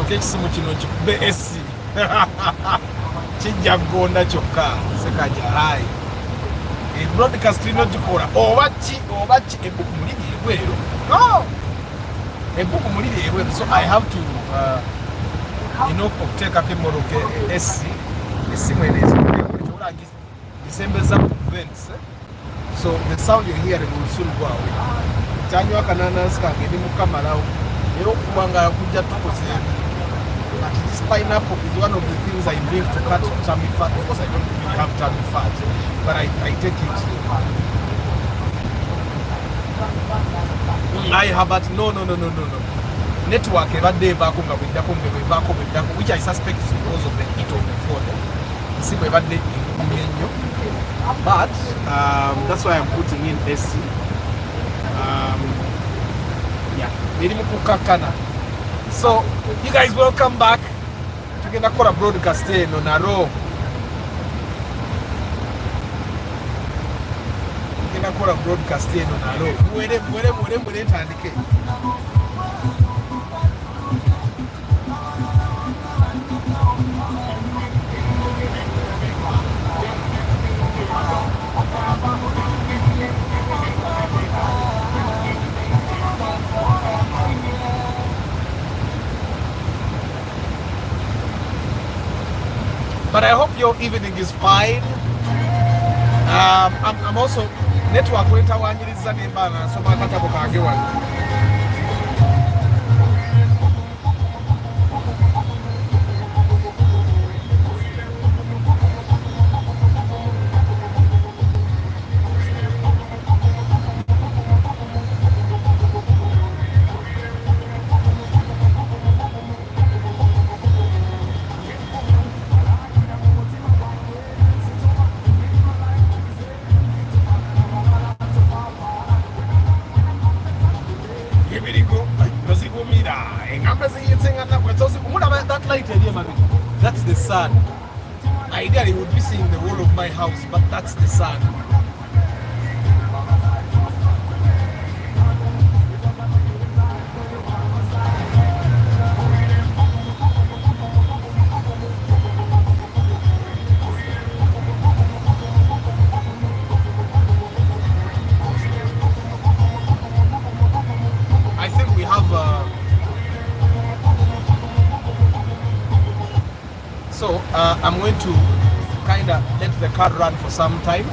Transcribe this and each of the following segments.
Soka ekisimu kino kikube esi kijja kugonda kyokka sekaja hayi broadcast lino gikola oba ki ebbuku muliri ebweru no ebbuku muliri ebweru so I have to okuteekako emmoroka esi esimu eneezola gisembeza vents so the sound you're hearing will soon go away kyanywa akananansi kange ndi mukamalawo era okubanga kujja tukoze but this pineapple is one of the things I drink to cut tummy fat. Of course I don't really have tummy fat, but I take it. I have but no. Network which I suspect is because of the heat of the phone. But that's why I'm putting in SC. Yeah. So you guys welcome back. Tugenda kola broadcast eno naro. Tugenda kola broadcast eno naro. Mwere tandike. But I hope your evening is fine. I'm also network went awanyiriza nembana so makatabo kange wano. That's the sun. Ideally, you would be seeing the wall of my house, but that's the sun. I think we have so I'm going to kind of let the car run for some time.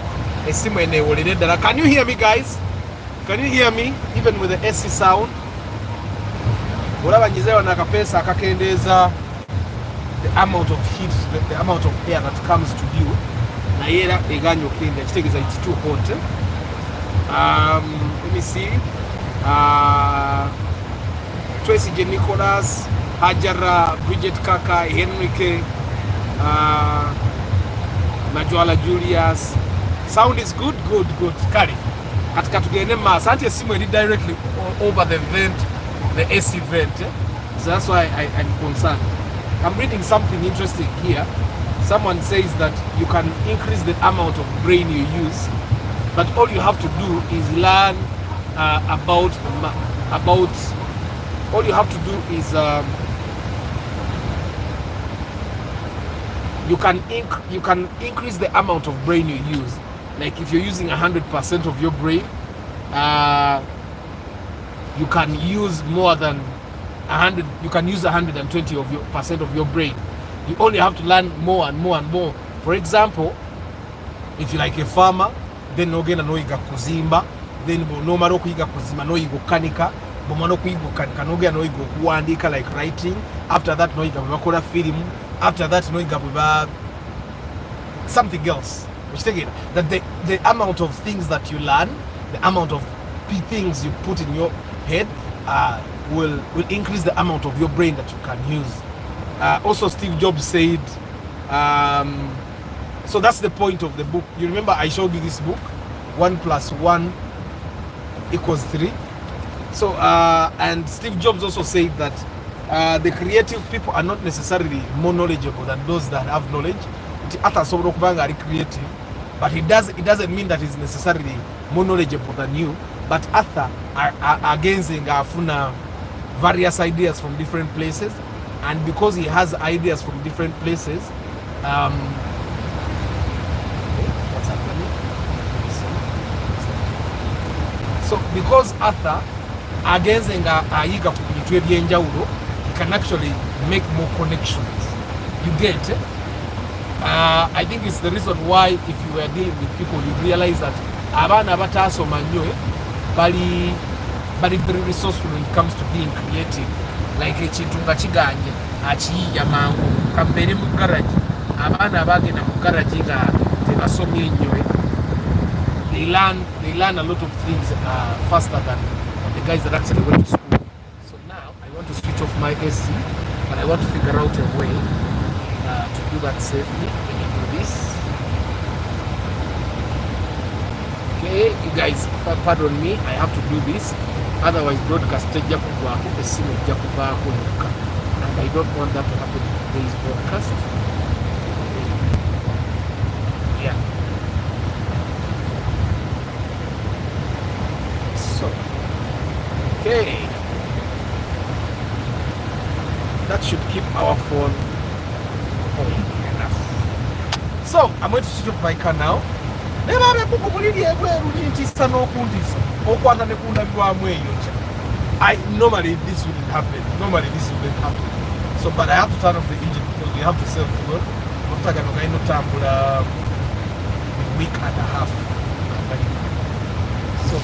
Can you hear me, guys? Can you hear me even with the AC sound? The amount of heat, the amount of air that comes to you. It's too hot. Let me see. Tracy J. Nicholas, Hajara, Bridget Kaka, Henrique, Najwala Julius. Sound is good. Kari. Katika tugende asante simu directly over the vent, the AC vent. So that's why I'm concerned. I'm reading something interesting here. Someone says that you can increase the amount of brain you use, but all you have to do is learn about. All you have to do is you can increase the amount of brain you use. Like if you're using 100% of your brain, you can use more than 100. You can use 120 of your percent of your brain. You only have to learn more and more and more. For example, if you're like a farmer, then nogenda noiga kuzimba, then nomaro kuiga kuzimba noiga kanika, bomano kuiga kanika nogenda noiga kuandika like writing. After that noiga bakora film. After that noiga something else. Which again, that the amount of things that you learn, the amount of things you put in your head will increase the amount of your brain that you can use. Also, Steve Jobs said, so that's the point of the book. You remember I showed you this book, 1 + 1 = 3. So, and Steve Jobs also said that the creative people are not necessarily more knowledgeable than those that have knowledge. Creative, but it doesn't mean that he's necessarily more knowledgeable than you. But Arthur are gaining various ideas from different places. and because he has ideas from different places, what's happening? So because Arthur agenze nga ayiga ku bintu ebyenjawulo, he can actually make more connections. You get it? I think it's the reason why if you were dealing with people, you realize that abaana bataasoma nnyo bali very resourceful when it comes to being creative. Like ekintu nga kiganye akiyiiya mangu kambeere mu garage, abaana abagenda mu garage nga tebasomye nnyo, they learn a lot of things faster than the guys that actually went to school. So now I want to switch off my AC, but I want to figure out a way to do that safely. Let me do this. Okay, you guys, pardon me, I have to do this. Otherwise, broadcast ejja kugwako, essimu ejja kuvaako yokka, and I don't want that to happen in today's broadcast. Yeah. So, okay, that should keep our phone home enough. So I'm going to switch off my car now. Normally this wouldn't happen. So, but I have to turn off the engine because we have to sell fuel. After a week and a half. So,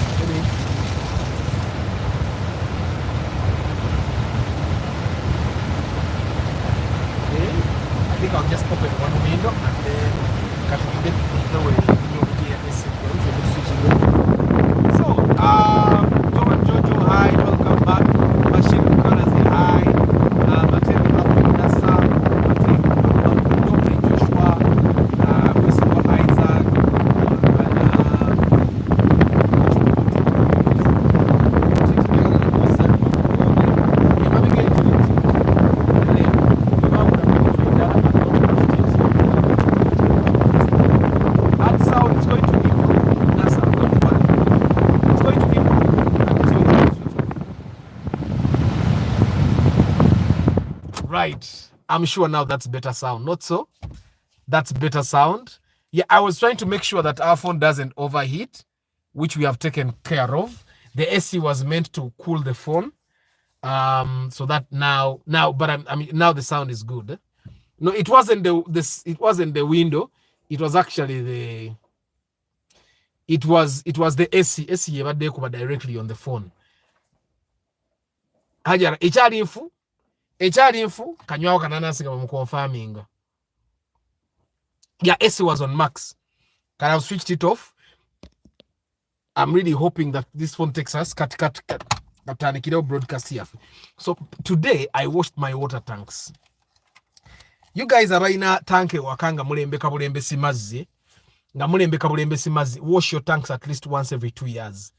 okay, I think I'll just open one window and then calculate the way. So, Jojo, hi, welcome back. Machine Colors, hi. Mateo, Nasa, Mateo, Joshua, Mr. Isaac, right. I'm sure now that's better sound. Not so? That's better sound. Yeah, I was trying to make sure that our phone doesn't overheat, which we have taken care of. The AC was meant to cool the phone. So that now, but I mean, now the sound is good. No, it wasn't it wasn't the window. It was actually it was the AC yebadde directly on the phone. Hajara, ekyali nfu kanywawo kananasiga mu confirming. Yeah, AC was on max. Can I switched it off? I'm really hoping that this phone takes us cut broadcast here. So today I washed my water tanks. You guys are abalina tank wakanga mulembeka bulembesi mazzi nga mulembeka bulembesi mazzi, wash your tanks at least once every 2 years.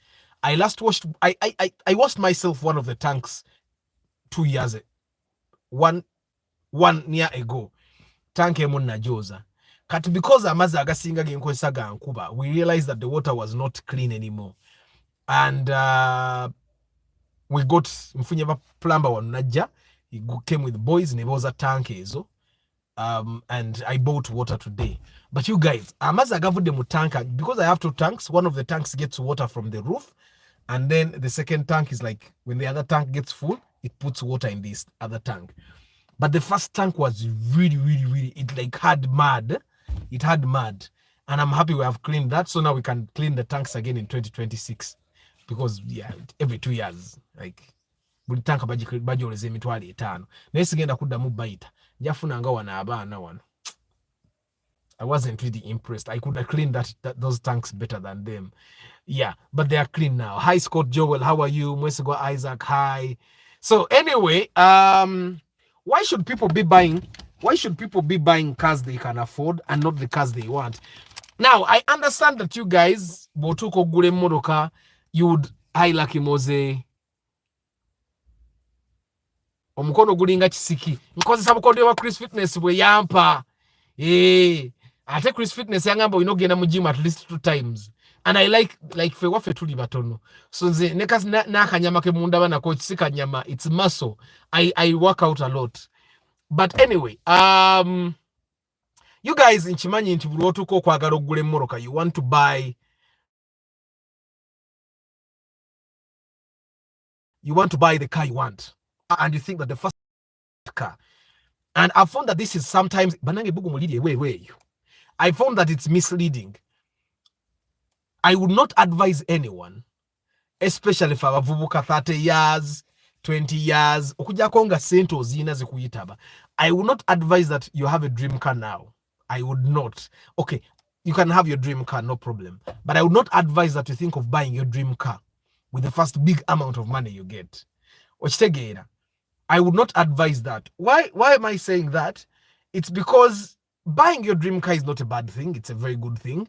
I washed myself one of the tanks 2 years one year ago. Tank emu najoza kati because amazzi agasinga genkozesa ga nkuba, we realized that the water was not clean anymore, and we got mfunye ba plumber wano najja, he came with boys ne boza tank ezo. And I bought water today. But you guys, amazzi agavudde mu tank, because I have 2 tanks, one of the tanks gets water from the roof, and then the second tank is like when the other tank gets full, it puts water in this other tank. But the first tank was really, it like had mud. It had mud. And I'm happy we have cleaned that. So now we can clean the tanks again in 2026. Because, yeah, every 2 years. Like, buli tank bajoleze emitwalo 5. Naye sigenda kuddamu bayita. Njafuna nga wana abaana wano. I wasn't really impressed. I could have cleaned those tanks better than them. Yeah, but they are clean now. Hi, Scott Joel. How are you? Mwesigo Isaac. Hi. So anyway, why should people be buying cars they can afford and not the cars they want? Now, I understand that you guys, botuko gule modoka, you would like moze omukono gulinga kisiki. Nkozesa bukondo wa Chris Fitness bwe yampa. Ate Chris Fitness yangamba inogenda mu gym at least 2 times. And I like fe wafe tuli batono. So nze neka na kanyama ke munda bana ko kisika nyama, it's muscle. I work out a lot. But anyway, you guys in Chimanyi nti bulotuko kwagala ogule mmoroka, you want to buy the car you want, and you think that the first car, and I found that this is sometimes I found that it's misleading. I would not advise anyone, especially for abavubuka 30 years 20 years okujjako nga sente ozina zikuyitaba. I would not advise that you have a dream car now. I would not. Okay, you can have your dream car, no problem, but I would not advise that you think of buying your dream car with the first big amount of money you get. I would not advise that. Why am I saying that? It's because buying your dream car is not a bad thing. It's a very good thing.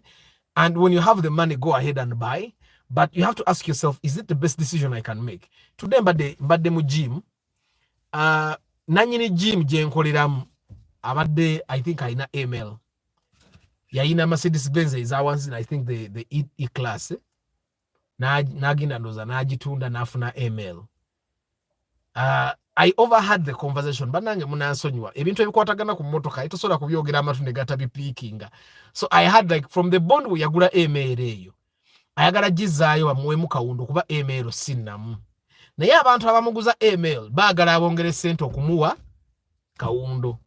And when you have the money, go ahead and buy. But you have to ask yourself, is it the best decision I can make? Today, mbadde mu gym. Nanyini gym jenkoleramu abadde, I think aina email. Yaina Mercedes Benz is ours, and I think the E class. Nagenda ndoza najitunda nafuna email. I overheard the conversation, but nange munansonyiwa ebintu ebikwatagana ku motoka etosobola kubyogera amatu ne gata bipiikinga. So I had, like, from the bond we yagula email eyo ayagala gizaayo bamuwemu kawundu kuba email sinnamu, naye abantu abamuguza email baagala abongere sente okumuwa kawundu,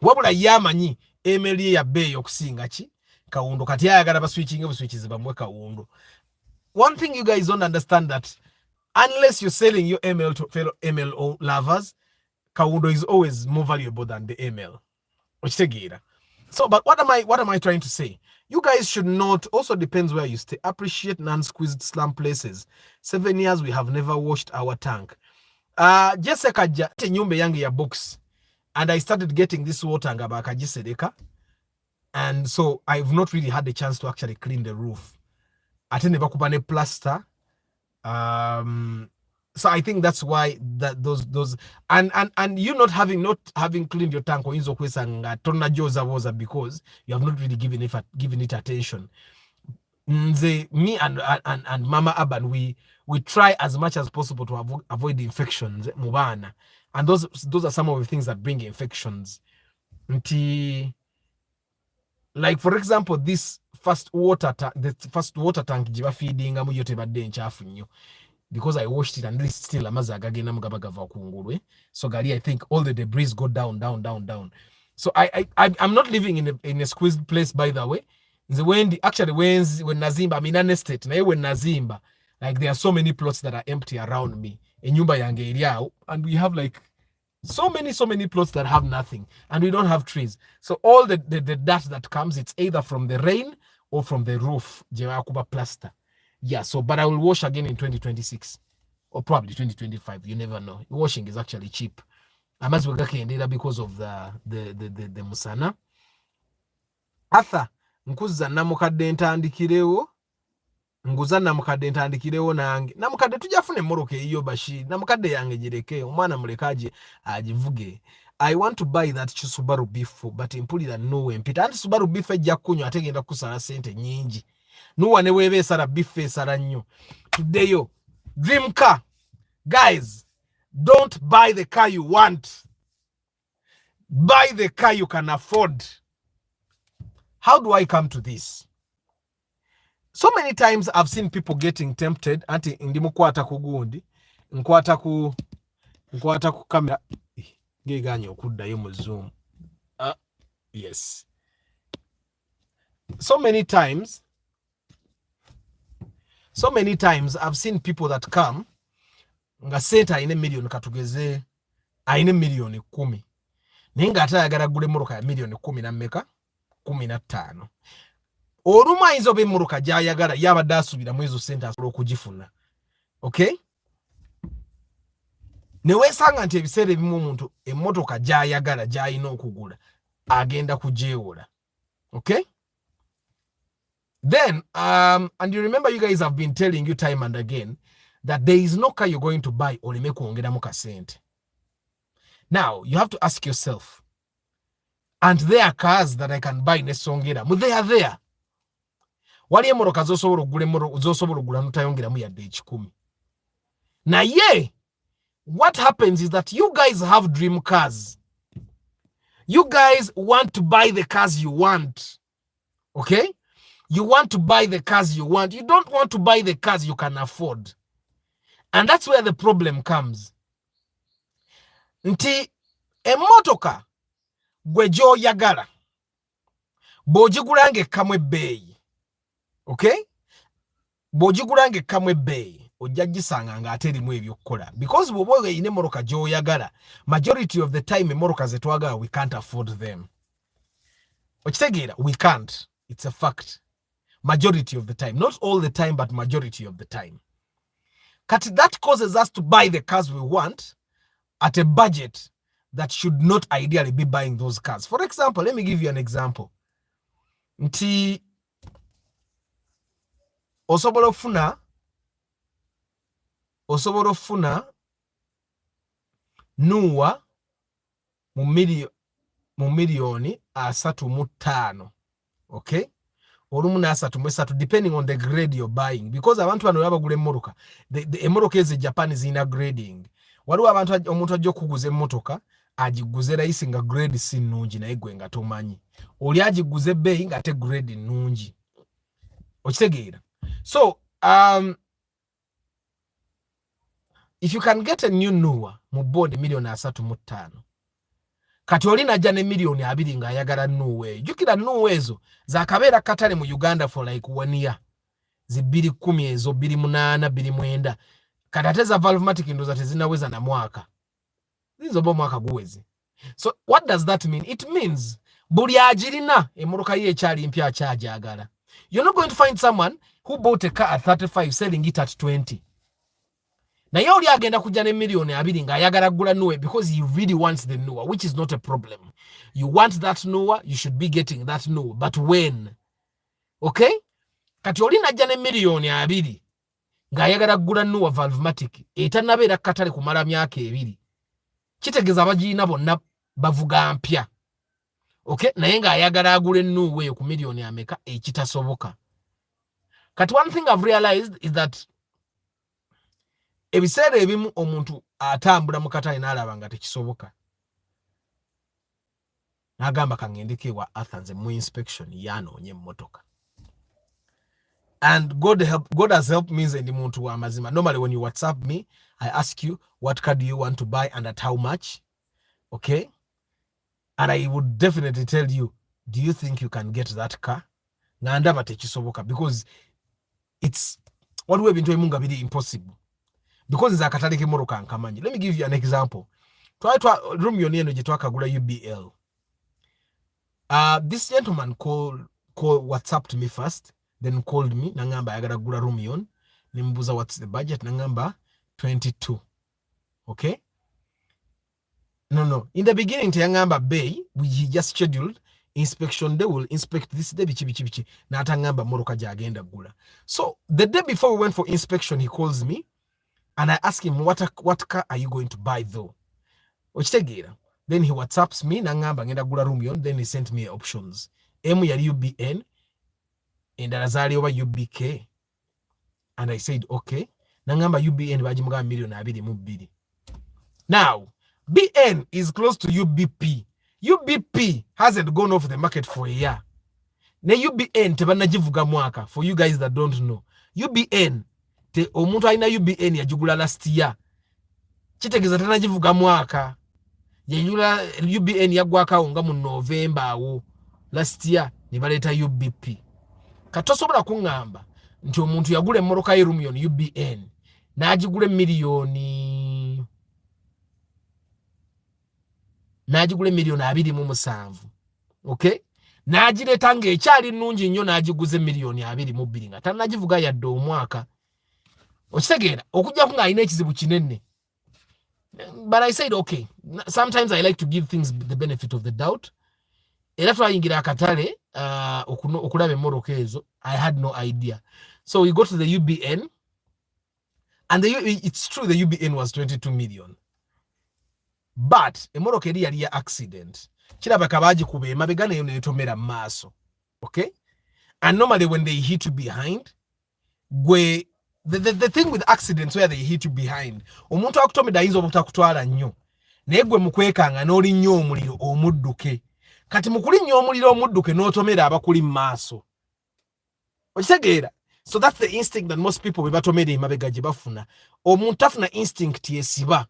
wabula yamanyi email ye yabbeeyi okusinga ki kawundu, kati ayagala baswitchinge buswichizi bamuwe kawundu. One thing you guys don't understand, that unless you're selling your email to fellow email lovers, kawundo is always more valuable than the email. So, but what am I trying to say? You guys should not, also depends where you stay, appreciate non-squeezed slum places. 7 years we have never washed our tank. Jessica nyumba yangu ya box, and I started getting this water ngabaka jisedeka, and so I've not really had the chance to actually clean the roof. Atene bakupane plaster. So I think that's why that those and you not having cleaned your tank or because you have not really given it attention. Me and Mama Aban, we try as much as possible to avoid infections, mubana, and those are some of the things that bring infections. Like, for example, this first water tank jiba feeding amu yote badde nchafu nnyo, because I washed it and it's still amazi agagenda mugabagava kungulwe, so gali I think all the debris go down. So I'm not living in a squeezed place, by the way. When Nazimba, I'm in an estate, na when Nazimba, like, there are so many plots that are empty around me in nyumba yange iliao, and we have like so many plots that have nothing, and we don't have trees. So all the dust that comes, it's either from the rain or from the roof, jewakuba plaster. Yeah, so, but I will wash again in 2026 or probably 2025. You never know. Washing is actually cheap. I must work because of the musana. Arthur, nkuza namukadde ntandikirewo. Nguza namukadde ntandikirewo nange. Namukadde tujafune mmoroka eyo bashi. Namukadde yange jireke. Omwana mulekaje ajivuge. I want to buy that Subaru Beef, but impulira no mpita. Anti Subaru Beef ejja kunywa ategenda kusala sente nyingi. Nuwa newebe sara bife sara nnyo. Today yo, dream car. Guys, don't buy the car you want. Buy the car you can afford. How do I come to this? So many times I've seen people getting tempted. Anti ndimukwata kugundi. Nkwata ku kamera. Ngeganyo okuddayo mu Zoom. Yes. So many times I've seen people that come nga sente aine million katugeze aine million 10 nenga atayagala gule muruka ya million 10 na mmeka 15 oluma izo be muruka jayagala yabadde asubira mu ezo sente asolo kugifuna. Okay, newesanga nti ebiseera ebimu omuntu emmotoka jayagala jayina okugula agenda kujewola. Okay, then and you remember, you guys have been telling you time and again that there is no car you're going to buy oleme kuongeramu kasente. Now you have to ask yourself, and there are cars that I can buy nesongera mu, they are there. Wali emoroka zosobola ogula notayongeramu yadde ekikumi. Na ye, what happens is that you guys have dream cars. You guys want to buy the cars you want. Okay? You want to buy the cars you want. You don't want to buy the cars you can afford. And that's where the problem comes. Nti emotoka gwe gy'oyagala bw'ogigulange kamwe ebbeeyi. Okay? Bw'ogigulange kamwe ebbeeyi ojja gisanga ng'ate erimu ebyokkola. Because bw'oba oyina emmotoka gy'oyagala, majority of the time emmotoka ze twagala we can't afford them. Okitegeera? We can't. It's a fact. Majority of the time. Not all the time, but majority of the time. Kati that causes us to buy the cars we want at a budget that should not ideally be buying those cars. For example, let me give you an example. Nti osobola ofuna nuwa mu miliyoni 35. Okay? Olumu na 33, depending on the grade you're buying. Because abantu bano bagula emmotoka. The emmotoka eze Japan is in a grading. Waliwo abantu omuntu ajja okuguza emmotoka agiguze layisi nga grade si nnungi naye gwe nga tomanyi. Oli agiguze ebbeeyi nga te grade nnungi. Okitegeera? So, if you can get a new Nuwa mu board miliyoni 35, kati oli najja ne miliyoni 2 nga ayagala Nuwa eyo. Jukira Nuwa ezo zaakabeera katale mu Uganda for like 1 year. Zi 210 ezo 28 29. Kati ate za Valvematic ndoza tezinaweza na mwaka. Zizo bo mwaka guwezi. So what does that mean? It means buli ajirina emmotoka ye ekyali mpya akyajagala. You're not going to find someone who bought a car at 35 selling it at 20. Na yoli agenda kujja ne miliyoni 2 nga ayagala gula Nuwa because he really wants the Nuwa, which is not a problem. You want that Nuwa, you should be getting that Nuwa. But when? Okay? Kati oli najja ne miliyoni 2 nga ayagala gula Nuwa Valvematic etanabeera katale kumala myaka 2. Kitegeza abagirina bonna bavuga mpya. Okay? Naye nga ayagala agule Nuwa eyo ku miliyoni ameka ekitasoboka. Kati one thing I've realized is that ebiseera ebimu omuntu atambula mu katale n'alaba nga tekisoboka. N'agamba kangendeke wa Athens mu inspection yanoonye emmotoka. And God has helped me nze ndi muntu wa mazima. Normally when you WhatsApp me, I ask you what car do you want to buy and at how much. Okay? And I would definitely tell you, do you think you can get that car? Nga ndaba tekisoboka because it's what we've been doing munga bili impossible. Because it's a katale ke moroka nkamanyi. Let me give you an example. Room yonieno je twakagula UBL. This gentleman WhatsApped me first, then called me nangamba ayagala gula room yon. Nimbuza what's the budget nangamba 22. Okay? No. In the beginning tayangamba bay, he just scheduled inspection. They will inspect this day bichi na atangamba moroka jagenda gula. So the day before we went for inspection, he calls me and I ask him what car are you going to buy though? Ochitegeera. Then he WhatsApps me nangamba ngenda gula room yon. Then he sent me options. Emu yali UBN and Razali over UBK. And I said okay. Nangamba UBN bajimuga miliyoni 2 Now BN is close to UBP. UBP hasn't gone off the market for a year. Ne UBN tebanajivuga mwaka. For you guys that don't know, UBN te omuntu alina UBN yajugula last year. Kitegeza tanajivuga mwaka. Yajula UBN yagwaka nga mu November awo last year ne baleta UBP. Katosobola kungamba nti omuntu yagula emmoroka y'erumion UBN n'agigula miliyoni 27. Okay? N'agireta nga ekyali nnungi nnyo n'agiguze miliyoni 22 nga tanagivuga yadde omwaka. Okitegeera okujja nga alina ekizibu kinene. But I said okay. Sometimes I like to give things the benefit of the doubt. Era twayingira akatale okulaba emmoroka ezo. I had no idea. So we go to the UBN and it's true the UBN was 22 million. But emmoroka eri yali ya accident. Kiraba kabaji kube emabega nayo netomera maaso. Okay? And normally when they hit you behind, the thing with accidents where they hit you behind, omuntu akutomera ayinza obutakutwala nnyo. negwe mukwekanga n'oli nnyo omuliro omudduke kati mukuli nnyo omuliro omudduke n'otomera abakuli maaso okitegeera. So that's the instinct that most people bebatomera emabega gye bafuna. Omuntu afuna instinct yesiba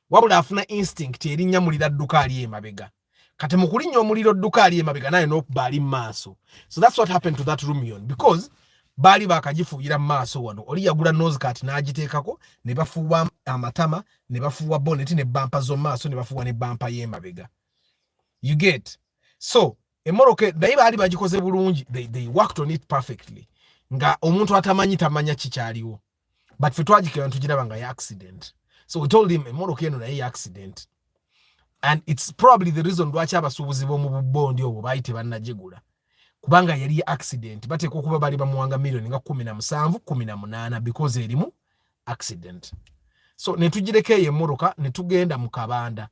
wabula afuna instinct erinnya mulira dduka ali emabega kati mukuli nnyo omuliro dduka ali emabega naye n'okuba ali maaso. So that's what happened to that Rumion because bali bakagifuuyira maaso wano oli yagula nose cut n'agiteekako ne bafuuwa amatama ne bafuuwa bonnet ne bampa zo maaso ne bafuuwa ne bampa y'emabega. You get? So emoroke naye baali bagikoze bulungi, they worked on it perfectly nga omuntu atamanyi tamanya kikyaliwo but fe twagikira ntugiraba nga ya accident. So we told him emoroke eno naye ya accident and it's probably the reason lwaki abasuubuzi b'omu bubbondi obwo bayite bannagigula kubanga yali accident bateeka okuba bali bamuwanga million nga 17 18 because erimu accident. So netugireko eyo emmoroka netugenda mu Kabanda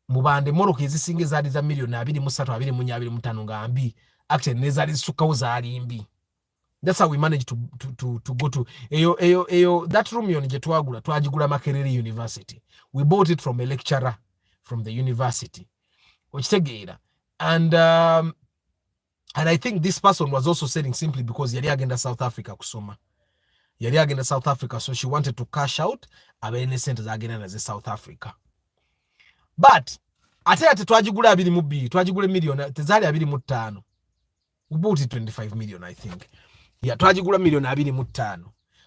mubande emmoroka ezisinga ezaali za million 23 25 nga mbi actually nezaali zisukkawo zaali mbi. That's how we managed to go to eyo that Rumion gye twagigula Makerere University. We bought it from a lecturer from the university okitegeera and I think this person was also selling simply because yali agenda South Africa kusoma. Yali agenda South Africa, so she wanted to cash out abene sente zagenda naze South Africa. But ate twagigula 22 twagigula million tezali 25. We bought it 25 million I think. Yeah, twagigula million 25.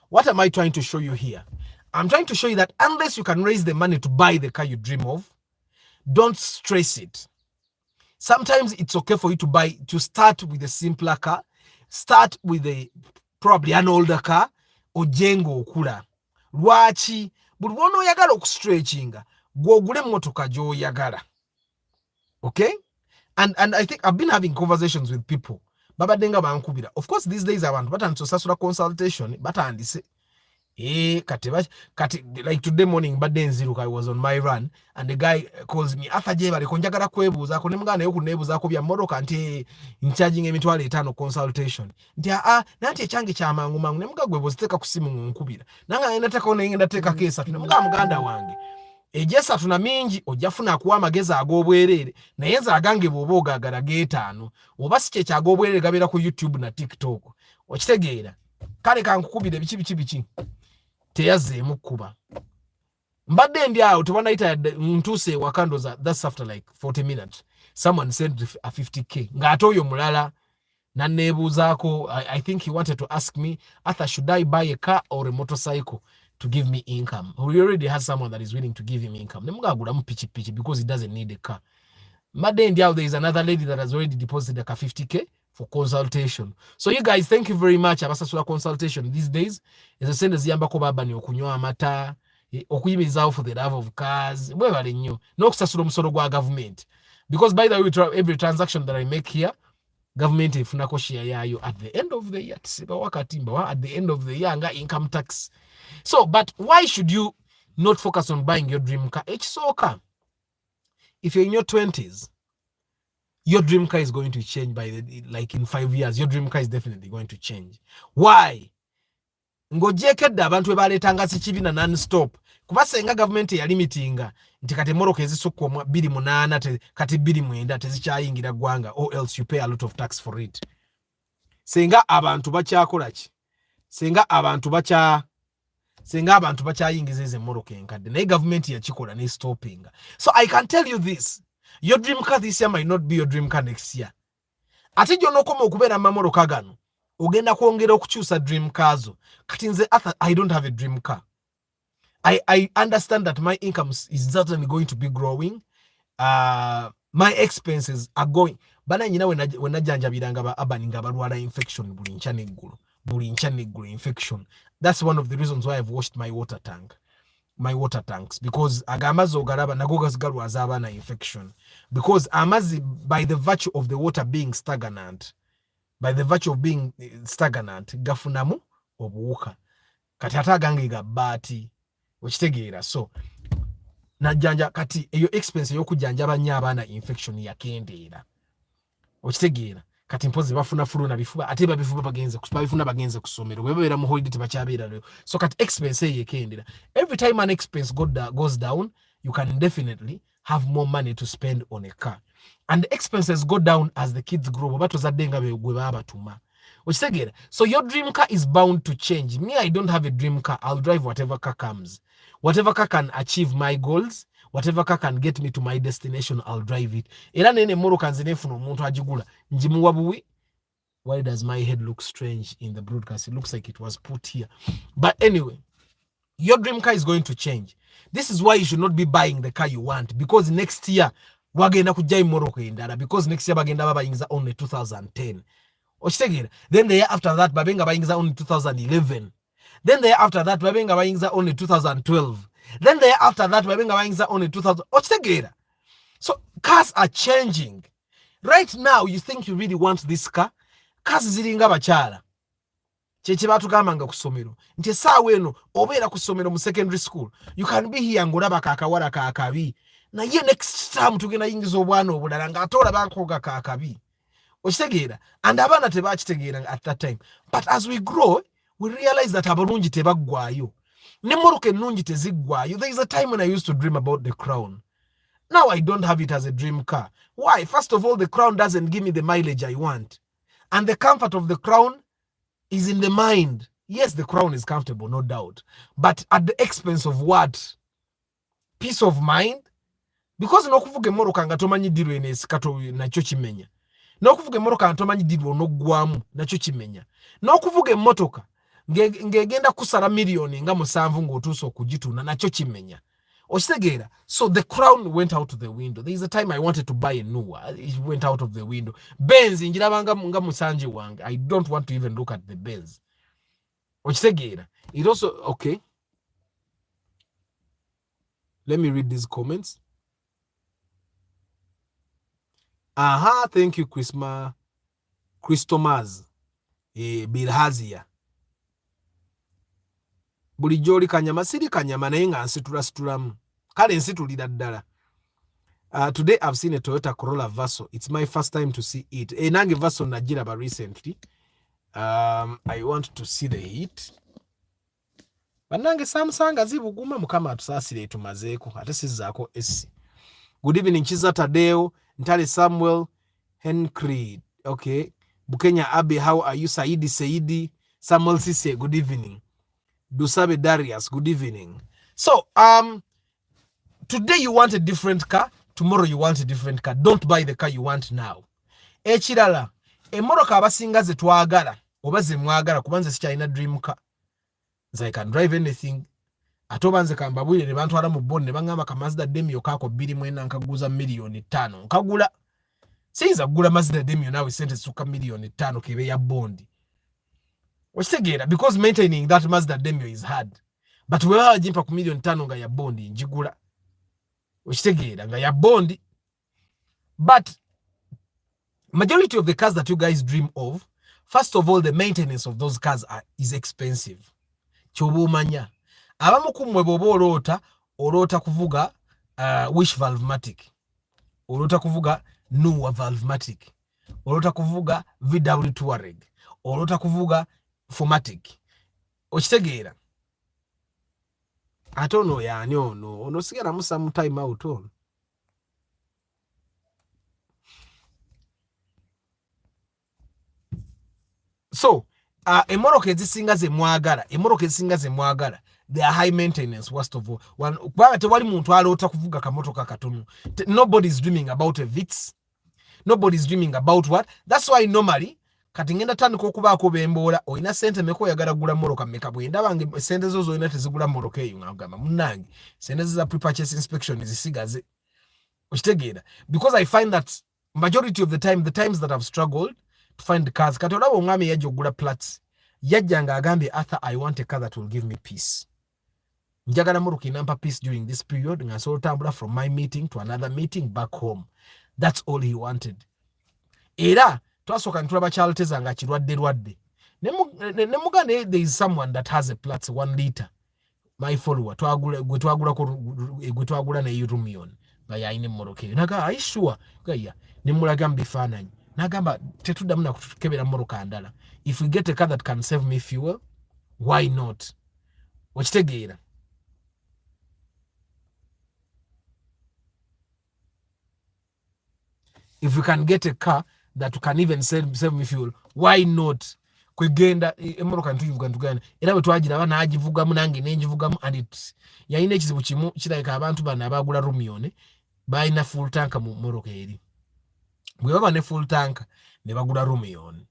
What am I trying to show you here? I'm trying to show you that unless you can raise the money to buy the car you dream of, don't stress it. Sometimes it's okay for you to start with a simpler car, start with probably an older car, ojengo okula. Lwaki, but wono yagala okustretchinga, gwogule motoka jo yagala. Okay? And I think I've been having conversations with people. Baba denga bankubira. Of course, these days I want, but I'm so sasura consultation, but andise. Kati like today morning badde nziruka I was on my run and the guy calls me Arthur J bali konjagala kwebuuza ko nemugana yo kunebuuza ko bya moroka nti in charging emitwalo 5 consultation nti nanti ecyange kya mangu nemugagwe boziteka ku simu nkubira nanga nataka onengenda teka kesa tunemuga muganda wange ejesa tuna mingi ojafuna kuwa mageza agobwerere naye nza agange boboga agala G5 oba sike kya agobwerere gabera ku YouTube na TikTok okitegeera kale kankukubira bichi teyazeemu kuba mbadde ndi awo tebanaita ntuse wakandoza. That's after like 40 minutes someone sent a 50k nga atoyo mulala na nebuzaako. I think he wanted to ask me Arthur, should I buy a car or a motorcycle to give me income? He already has someone that is willing to give him income. Nemugagula mu pichi because he doesn't need a car. Mbadde ndi awo there is another lady that has already deposited a 50k for consultation. So you guys, thank you very much. Abasasula consultation these days is a send ziyamba ko baba ni okunywa amata okuyimirizawo for the love of cars bwe bali nnyo n'okusasula omusolo gwa government because by the way every transaction that I make here government efunako share yayo at the end of the year tisiba wakatimba at the end of the year nga income tax. So but why should you not focus on buying your dream car? Ekisoka, if you're in your 20s, your dream car is going to change like in 5 years. Your dream car is definitely going to change. Why? Ngojekedde abantu ebaletanga sikibina non-stop. Kuba senga government ya limitinga nti kati moroka ezisukwa 28 kati 29 tezikyayingira gwanga or else you pay a lot of tax for it. Senga abantu bakyakola ki? Senga abantu bakyayingiza eze moroka enkadde. Naye government yakikola ne stoppinga. So I can tell you this. Your dream car this year might not be your dream car next year. Ati jonokoma okubeera mamoroka gano ogenda kwongera okukyusa dream cars. Kati nze I don't have a dream car. I understand that my income is certainly going to be growing. My expenses are going. Bana nyina when najanjabiranga ba abani nga balwala infection buli ncha neggulu infection. That's one of the reasons why I've washed my water tanks, because agamazi ogalaba nago gazigalwaza abaana infection, because amazi by the virtue of the water being stagnant gafunamu obuwuka kati ate agange gabbaati okitegeera. So najjanja kati eyo expense y'okujjanjaba nnyo abaana infection yakendeera okitegeera. Kati mpozi bafuna furuna bifuba ate babifuba bagenze kusomero bwe babeera mu holiday tebakyabeera leo. So kati expense yekendera. Every time an expense goes down, you can definitely have more money to spend on a car. And the expenses go down as the kids grow. So your dream car is bound to change. Me, I don't have a dream car. I'll drive whatever car comes. Whatever car can achieve my goals, whatever car can get me to my destination, I'll drive it. Why does my head look strange in the broadcast? It looks like it was put here. But anyway, your dream car is going to change. This is why you should not be buying the car you want, because next year wagenda kujja Morocco indala, because next year bagenda babayingiza only 2010. Then the year after that babenga bayingiza only 2011. Then the year after that babenga bayingiza only 2012. Then the year after that babenga bayingiza only 2000. So cars are changing. Right now you think you really want this car? Cars ziringa bachala. Cheche batugamba nga kusomero nti saawe eno obeera kusomero mu secondary school, you can be here ngolaba kakawala kakabi na ye next time tugenda yingiza obwana obulala nga atola bankoga kakabi. Okitegeera, and abaana tebakitegeera at that time, but as we grow we realize that abalungi tebaggwayo ne Morocco ennungi teziggwayo. There is a time when I used to dream about the Crown. Now I don't have it as a dream car. Why? First of all, the Crown doesn't give me the mileage I want, and the comfort of the Crown is in the mind. Yes, the Crown is comfortable, no doubt, but at the expense of what? Peace of mind. Because no kuvuga Morocco nga tomanyi dirwe nesikato nacho kimenya. No kuvuga Morocco nga tomanyi dirwe no gwamu nacho kimenya. No kuvuga motoka ngegenda kusala million nga musanvu ng'otuusa okugituna nacho kimenya. Okitegeera. So the Crown went out of the window. There is a time I wanted to buy a new one. It went out of the window. Benz njirabanga nga musanje wange. I don't want to even look at the Benz. Okitegeera. It also, okay. Let me read these comments. Aha, thank you, Christomaz. Bilhazia. Bulijoli kanyama siri kanyama naye nga nsitula kale nsitulira ddala. Today I've seen a Toyota Corolla Verso. It's my first time to see it. Nange Verso najiraba recently. I want to see the heat. Banange Samsung azibuguma mukama atusasire tumazeeko ate sizaako S. Good evening Chiza Tadeo, Ntale Samuel, Henry. Okay. Bukenya Abe, how are you? Saidi, Samuel Sise, good evening. Dusabe Darius, good evening. So, today you want a different car, tomorrow you want a different car. Don't buy the car you want now. Echirala, Morocco abasinga ze twagala, oba ze mwagala kubanze sikyalina dream car. I can drive anything. Atobanze kambabwire ne bantwala mu bond ne bangamba ka Mazda Demio kako 2 nkaguza $5,000,000. Nkagula. Sinza gula Mazda Demio nawe sente suka $5,000,000 kebe ya bondi. Okitegeera, because maintaining that Mazda Demio is hard. But we are jimpa ku $5,000,000 nga ya bondi njigula. Okitegeera nga ya bondi. But majority of the cars that you guys dream of, first of all, the maintenance of those cars is expensive. Chobumanya. Abamu kumwe bobo olota kuvuga wish valvematic. Olota kuvuga Nuwa valvematic. Olota kuvuga VW Touareg. Olota kuvuga Formatic. Okitegeera. Atono yani ono sigara musa mu time out on. So, Morocco ezisinga ze mwagala, they are high maintenance, worst of all. Tewali muntu alota kuvuga kamotoka katono. Nobody's dreaming about a Vitz. Nobody's dreaming about what? That's why normally, kati ngenda tandika okubaako bembola, oyina sente meko oyagala gula Morocco meka bwenda bange sente zozo oyina tezigula Morocco eyo ngagamba munnange. Sente za pre-purchase inspection zisigaze. Okitegeera. Because I find that majority of the time, the times that I've struggled to find the cars, kati olabo ngami yajja ogula Platts. Yajja nga agambe Arthur, I want a car that will give me peace. Njagala Morocco inampa peace during this period. Nga so tambula from my meeting to another meeting back home. That's all he wanted. Era twasoka ntulaba Charles nga kirwadde. Nemugane, there is someone that has a Platts 1 liter. My follower twagula ne Rumion. Nga yaine Morocco. Naga I sure gaya nemulaga mbifaananyi. Nagamba tetuddamu na kutukebera Morocco andala. If we get a car that can save me fuel, why not? Okitegeera. if we can get a car that can even save me fuel, why not? Kwegenda emotoka ntuganda era bwe twagira abana agivugamu nange nenjivugamu and it yayina ekizibu kimu kirabika abantu bana abagula rumione balina full tank mu moroka eri bwe baba ne full tank ne bagula rumione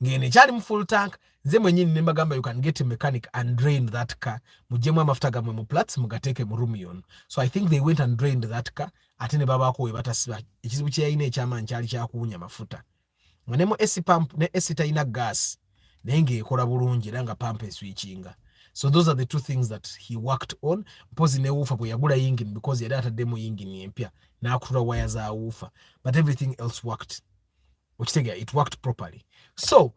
ngene kyali mu full tank nze mwenyini ne mbagamba you can get a mechanic and drain that car mujemu amafuta gamwe mu plats mugateke mu rumione. So I think they went and drained that car ate ne babako we batasiba ekizibu kye yayina ekyamanyi kyali kyakuwunya mafuta nganemu AC pump ne AC tayina gas nenge ekola bulungi era nga pump eswitchinga. So those are the two things that he worked on. Mpozi ne woofer bwe yagula engine because yali ataddemu engine empya n'akutula wire za woofer, but everything else worked. Okitegeera, it worked properly. So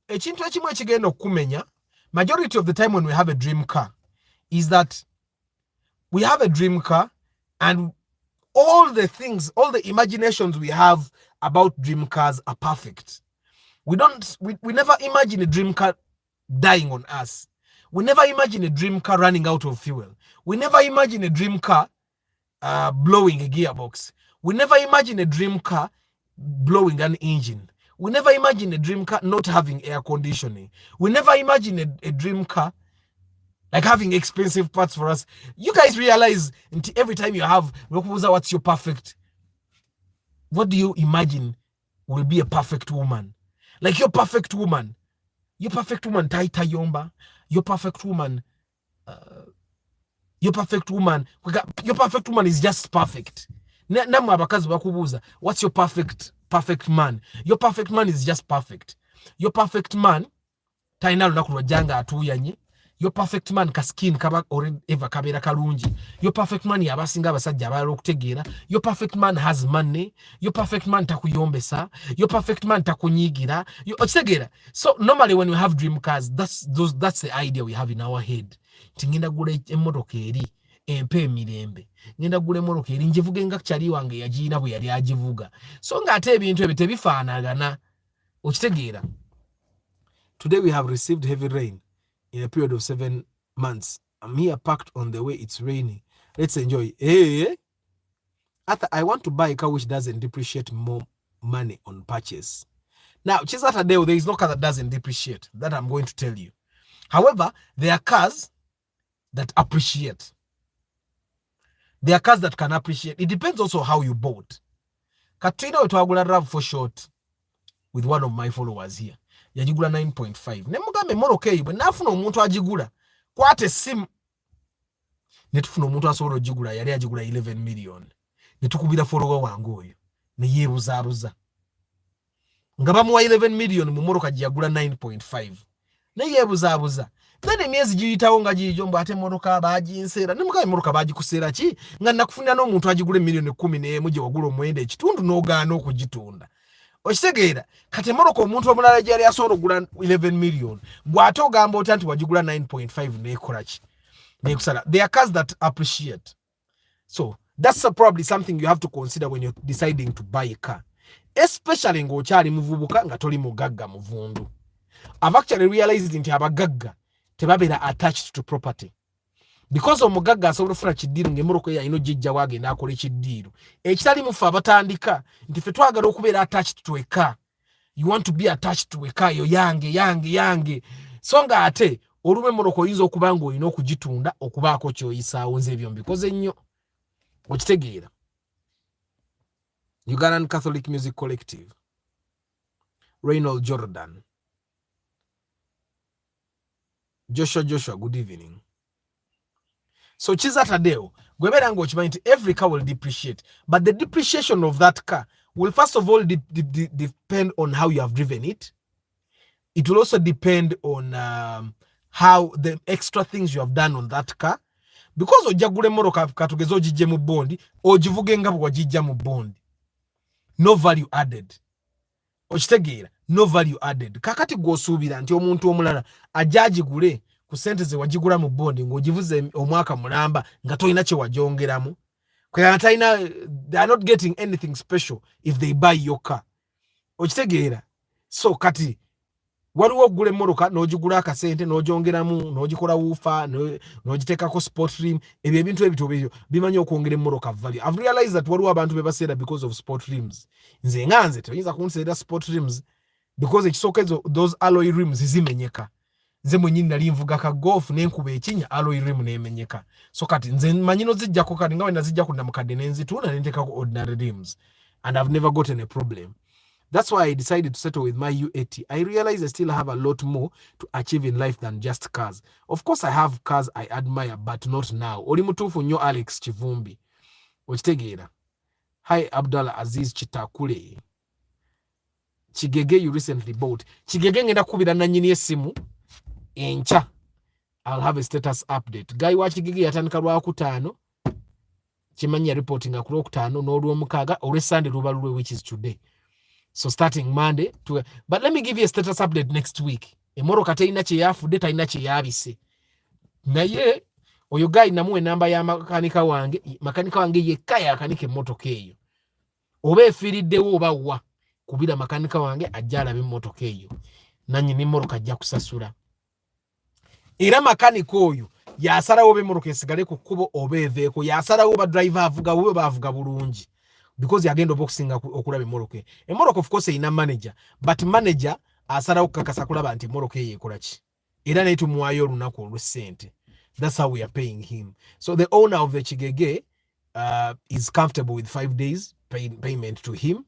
ekintu ekimu ekigenda okumenya majority of the time when we have a dream car is that we have a dream car and all the things, all the imaginations we have about dream cars are perfect. We never imagine a dream car dying on us. We never imagine a dream car running out of fuel. We never imagine a dream car blowing a gearbox. We never imagine a dream car blowing an engine. We never imagine a dream car not having air conditioning. We never imagine a dream car like having expensive parts for us. You guys realize every time you have, what's your perfect? What do you imagine will be a perfect woman? Like your perfect woman Taita Yomba, your perfect woman is just perfect. Namwe abakazi bakubuuza, what's your perfect man? Your perfect man is just perfect. Your perfect man taina lunaku lwajjanga atuuyanye. Your perfect man kaskin kaba eva kabera kalungi. Your perfect man yabasinga abasajja abalala okutegeera. Your perfect man has money. Your perfect man takuyombesa. Your perfect man takunyigira. Okitegeera. So normally when we have dream cars, that's the idea we have in our head. Tingenda gula emmotoka eri empe emirembe. Ngenda gula emmotoka eri njivuge nga kyali wange yagiina bwe yali agivuga. So nga ate ebintu ebyo tebifaanagana. Okitegeera. Today we have received heavy rain in a period of 7 months. I'm here parked on the way it's raining. Let's enjoy. Hey, I want to buy a car which doesn't depreciate more money on purchase. Now, there is no car that doesn't depreciate. That I'm going to tell you. However, there are cars that appreciate. There are cars that can appreciate. It depends also how you bought. Katrina wetwagula RAV for short with one of my followers here. Yagigula 9.5. Nemugambe moroka eyo bwe nafuna omuntu agigula kwate sim netufuna omuntu asobola ogigula yali agigula 11 million netukubira follower wange oyo ne yeebuzaabuza nga bamuwa 11 million mu moroka gyagula 9.5 ne yeebuzaabuza then emyezi giyitawo nga gijombo ate moroka baginseera nemugambe moroka bagikuseera ki nga nakufunira n'omuntu agigula million 11 gye wagula omwenda ekitundu n'ogaana okugitunda. Okitegeera kati moroka omuntu omulala gyali asobola okugula 11 million gw'ate ogamba oti nti wagigula 9.5 neekola ki neekusala. There are cars that appreciate. So that's probably something you have to consider when you're deciding to buy a car, especially ng'okyali muvubuka nga toli mugagga muvundu. I've actually realized nti abagagga tebabeera attached to property. Because omugagga asobola ofuna kiddiiru ng'emmoroka ye alina ogijja waagenda akola ekiddiiru. Ekitali mufe abatandika nti ffe twagala okubeera attached to a car. You want to be attached to a car yo yange. So nga ate olumu emmoroka oyinza okuba ng'olina okugitunda okubaako ky'oyisaawo. Nze ebyo mbikoze nnyo. Okitegeera. Ugandan Catholic Music Collective. Reynold Jordan. Joshua, good evening. So Chizatadeo, every car will depreciate, but the depreciation of that car will first of all depend on how you have driven it. It will also depend on how the extra things you have done on that car. Because ojagule moroka katugezo ojije mu bondi, ojivuge nga bwajija mu bondi. No value added. Okitegeera, no value added. Kakati gwosuubira nti omuntu omulala ajagigule ku sente ze wagigula mu bondi ng'ogivuze omwaka mulamba nga tolina kye wagyongeramu. They are not getting anything special if they buy your car. Okitegeera. So kati waliwo ogula emmoroka n'ogigula akasente n'ogyongeramu n'ogikola wuufa n'ogiteekako sport rim, ebyo ebintu ebyo bimanyi okwongera emmoroka value. I've realized that waliwo abantu be baseera because of sport rims. Nze nganze toyinza kunseera sport rims because ekisooka those alloy rims zimenyeka. Nze mwenyini nali nvuga ka golf n'enkuba ekinya alloy rim n'emenyeka. So kati nze manyi nozijjako kati nga bwe nazijja ku namukadde n'enzituuna ne nteekako ordinary rims and I've never gotten a problem. That's why I decided to settle with my U80. I realize I still have a lot more to achieve in life than just cars. Of course, I have cars I admire, but not now. Oli mutuufu nnyo Alex Kivumbi. Okitegeera. Hi, Abdallah Aziz Chitakule. Chigege you recently bought. Chigege ngenda kubira nanyini essimu. Encha. I'll have a status update. Guy wa Chigege yatandika Lwakutaano. Chimanyi reporting ku Lwokutaano n'Olwomukaaga olw'Essande lubalulwe which is today. So starting Monday but let me give you a status update next week. Emoroka teina kye yafudde talina kye yabise. Naye oyo guy namuwe namba ya makanika wange yekka yakanika emmotoka eyo. Oba efiiriddewo oba wa kubira makanika wange ajja alabe emmotoka eyo. Nannyini mmoroka ajja kusasula. Era makanika oyo yasalawo oba emmoroka esigale ku kkubo oba eveeko. Yasalawo oba driver avuga bubi oba avuga bulungi. Because yagenda okusinga okulaba emmoroka. Emmoroka of course ina manager, but manager asalawo kukakasa kulaba nti emmoroka eyo ekola ki. Era naye tumuwaayo olunaku olw'essente. That's how we are paying him. So the owner of the Chigege is comfortable with 5 days payment to him.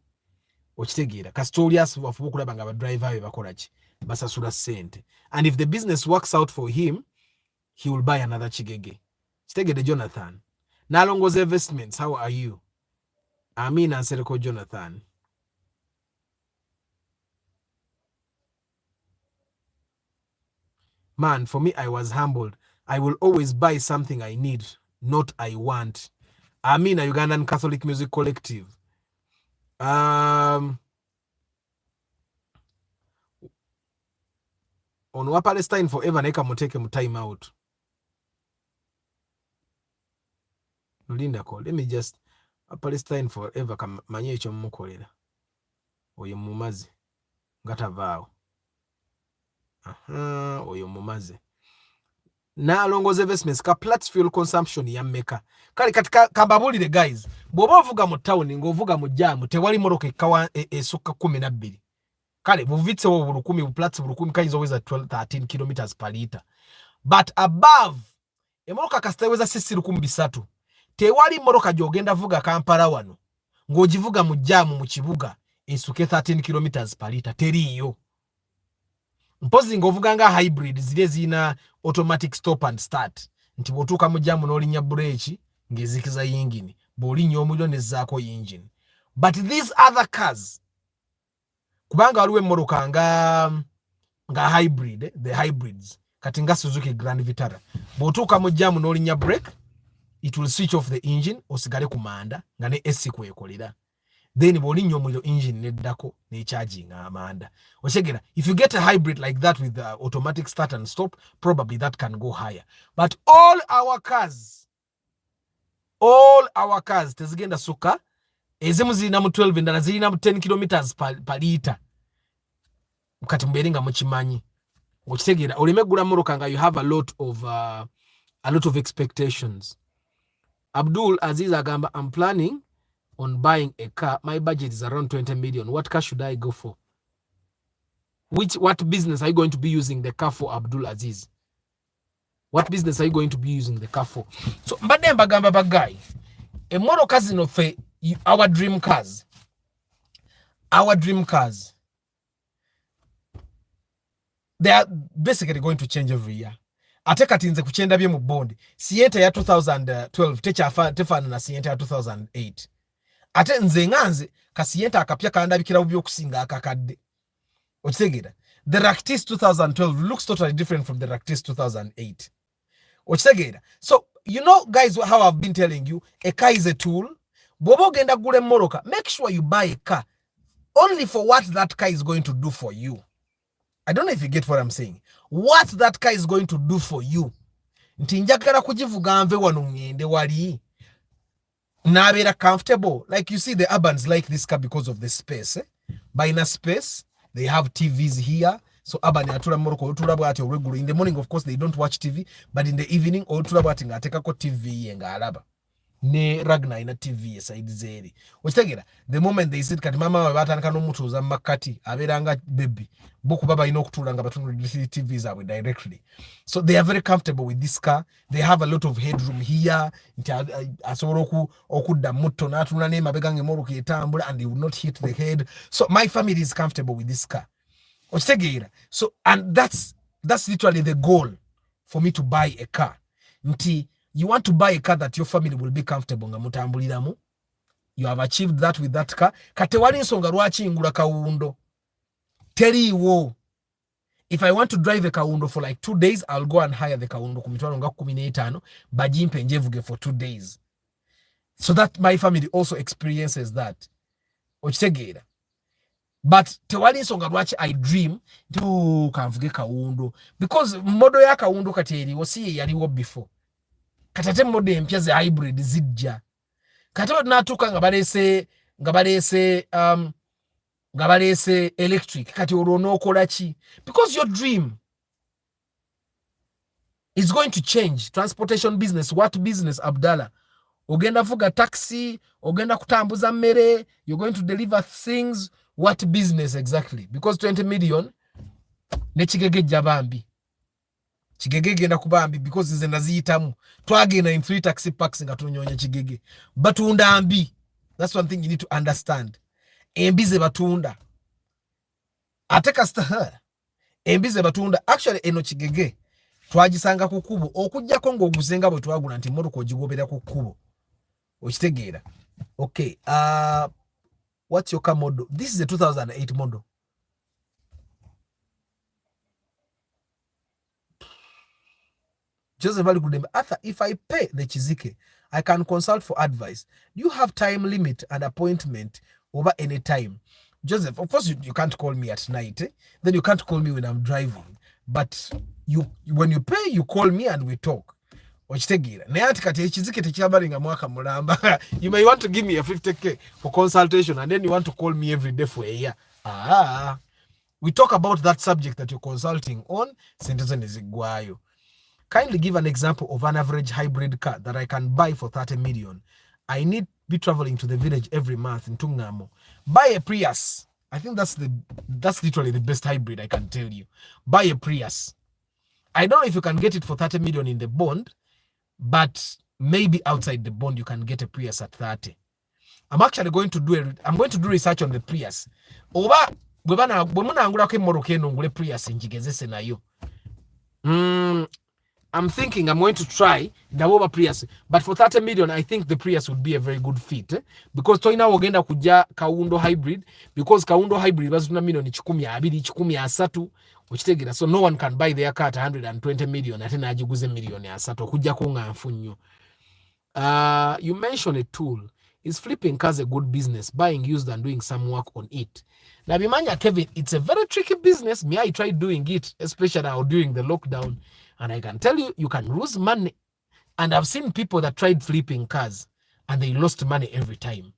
Okitegeera. Kastorias wafuba okulaba nga abadriver be bakola ki. Basasula ssente. And if the business works out for him, he will buy another Chigege. Kitegedde Jonathan. Nalongoza Investments, how are you? Amina Nsereko Jonathan. Man, for me, I was humbled. I will always buy something I need, not I want. Amina Ugandan Catholic Music Collective. On wa Palestine forever neka muteke mu time out. Linda call. Let me just Palestine forever kamanye ekyo mukolera. Oyo mumazi ngatavaawo. Oyo mumazi. Nalongoza investments ka Platts fuel consumption ya mmeka. Kale katika kambabulire guys. Bw'oba ovuga mu town ng'ovuga mu jam tewali moroka ekawa esukka 12. Kale buvitse wo bulukumi bu Platts bulukumi kayinza oweza 13 kilometers per liter. But above emoroka kasitaweza sisi 13. Tewali moroka gyogenda vuga Kampala wano ng'ogivuga mu jam mu kibuga esuke 13 kilometers per liter teriyo. Mpozi ng'ovuga nga hybrid zile zina automatic stop and start. Nti bw'otuuka mu jam n'olinya breki ng'ezikiza yingini. Bw'olinya omuliro n'ezzaako engine. But these other cars kubanga waliwo emmoroka nga hybrid, the hybrids kati nga Suzuki Grand Vitara. Bw'otuuka mu jam n'olinya brake, it will switch off the engine osigale ku manda nga ne AC kwekolera. Then bw'olinya omuliro engine neddako ne charging amanda. Oshegera, if you get a hybrid like that with the automatic start and stop, probably that can go higher. But all our cars tezigenda suka ezimu zirina mu 12 endala zirina mu 10 kilometers per liter. Kati mbeeringa mukimanyi. Okitegeera oleme gula moroka nga you have a lot of expectations. Abdul Aziz agamba, I'm planning on buying a car. My budget is around 20 million. What car should I go for? What business are you going to be using the car for, Abdul Aziz? What business are you going to be using the car for? So mbadde mbagamba bagay. Emmoroka zino fe our dream cars. They are basically going to change every year. Ate kati nze kuchenda bye mu bond. Sienta ya 2012 tefana na Sienta ya 2008. Ate nze nganze ka Sienta akapya kandabikira byo kusinga akakadde. Okitegeera. The Ractis 2012 looks totally different from the Ractis 2008. Okitegeera. So, you know guys how I've been telling you, a car is a tool. Bobo genda gule moroka. Make sure you buy a car only for what that car is going to do for you. I don't know if you get what I'm saying. What that car is going to do for you. Nti njagala kujivuga nve wano ngende wali. Nabera comfortable. Like you see the urbans like this car because of the space. By in a space, they have TVs here, So abani atula moroko otula bwati regular. In the morning of course they don't watch TV, but in the evening otula bwati ngateka ko TV yenga alaba. Ne Ragna ina TV side zeri. Ochitegera the moment they said kati mama batandika n'omutuuza makati aberanga baby boku baba ino okutulanga batunu TV zawe directly. So they are very comfortable with this car. They have a lot of headroom here. Asobola okudda mutto n'atula ne mabega ng'emmotoka etambula and they will not hit the head. So my family is comfortable with this car. Ochitegera. So and that's literally the goal for me to buy a car. Nti you want to buy a car that your family will be comfortable nga mutambuliramu. You have achieved that with that car. Kate wali nsonga lwaki ngula kawundo. Teriwo. If I want to drive a kawundo for like 2 days, I'll go and hire the kawundo kumitwalo nga 15 bajimpe njevuge for 2 days. So that my family also experiences that. Ochitegera. But tewali nsonga lwaki I dream to kanvuge kawundo. Because modo ya kawundo kati eriwo si yaliwo before. Katate mode empya ze hybrid zijja. Kate natuka nga balese electric kati olono okola ki? Because your dream is going to change. Transportation business, what business Abdallah? Ogenda fuga taxi, ogenda kutambuza mmere, you're going to deliver things, what business exactly? Because 20 million ne Kigege jabambi. Kigege genda kubambi because nze naziyitamu twagenda in 3 taxi parks nga tunyonya Kigege batunda ambi. That's one thing you need to understand. Embize batunda ateka star embize batunda actually eno Kigege twagisanga ku kubo okujjako ngo oguzenga bwe twagula nti moto kojigobera ku kubo okitegeera. Okay, what's your car model? This is a 2008 model. Joseph Ali Kudembe, Arthur, if I pay the Chizike, I can consult for advice. Do you have time limit and appointment over any time? Joseph, of course you can't call me at night. Then you can't call me when I'm driving. But when you pay, you call me and we talk. Ochitegira. Nayati kati Chizike techabaringa mwaka mulamba. You may want to give me a 50k for consultation and then you want to call me every day for a year. We talk about that subject that you're consulting on. Sentences Nizigwayo. Kindly give an example of an average hybrid car that I can buy for 30 million. I need be traveling to the village every month in Tungamo. Buy a Prius. I think that's literally the best hybrid I can tell you. Buy a Prius. I don't know if you can get it for 30 million in the bond, but maybe outside the bond you can get a Prius at 30. I'm actually going to do research on the Prius. Oba bwebana angula ke morokeno ngule Prius njigezese nayo. I'm thinking I'm going to try Dawoba Prius, but for 30 million, I think the Prius would be a very good fit. Because toina wogenda kuja Kaundo hybrid, because Kaundo hybrid was na million chikumi abidi chikumi asatu, which so no one can buy their car at 120 million, atena ajiguze million asatu, kuja kunga afunyo. You mentioned a tool. Is flipping cars a good business, buying used and doing some work on it? Now, Bimanya Kevin, it's a very tricky business. Me, I tried doing it, especially now during the lockdown. And I can tell you, you can lose money. And I've seen people that tried flipping cars and they lost money every time.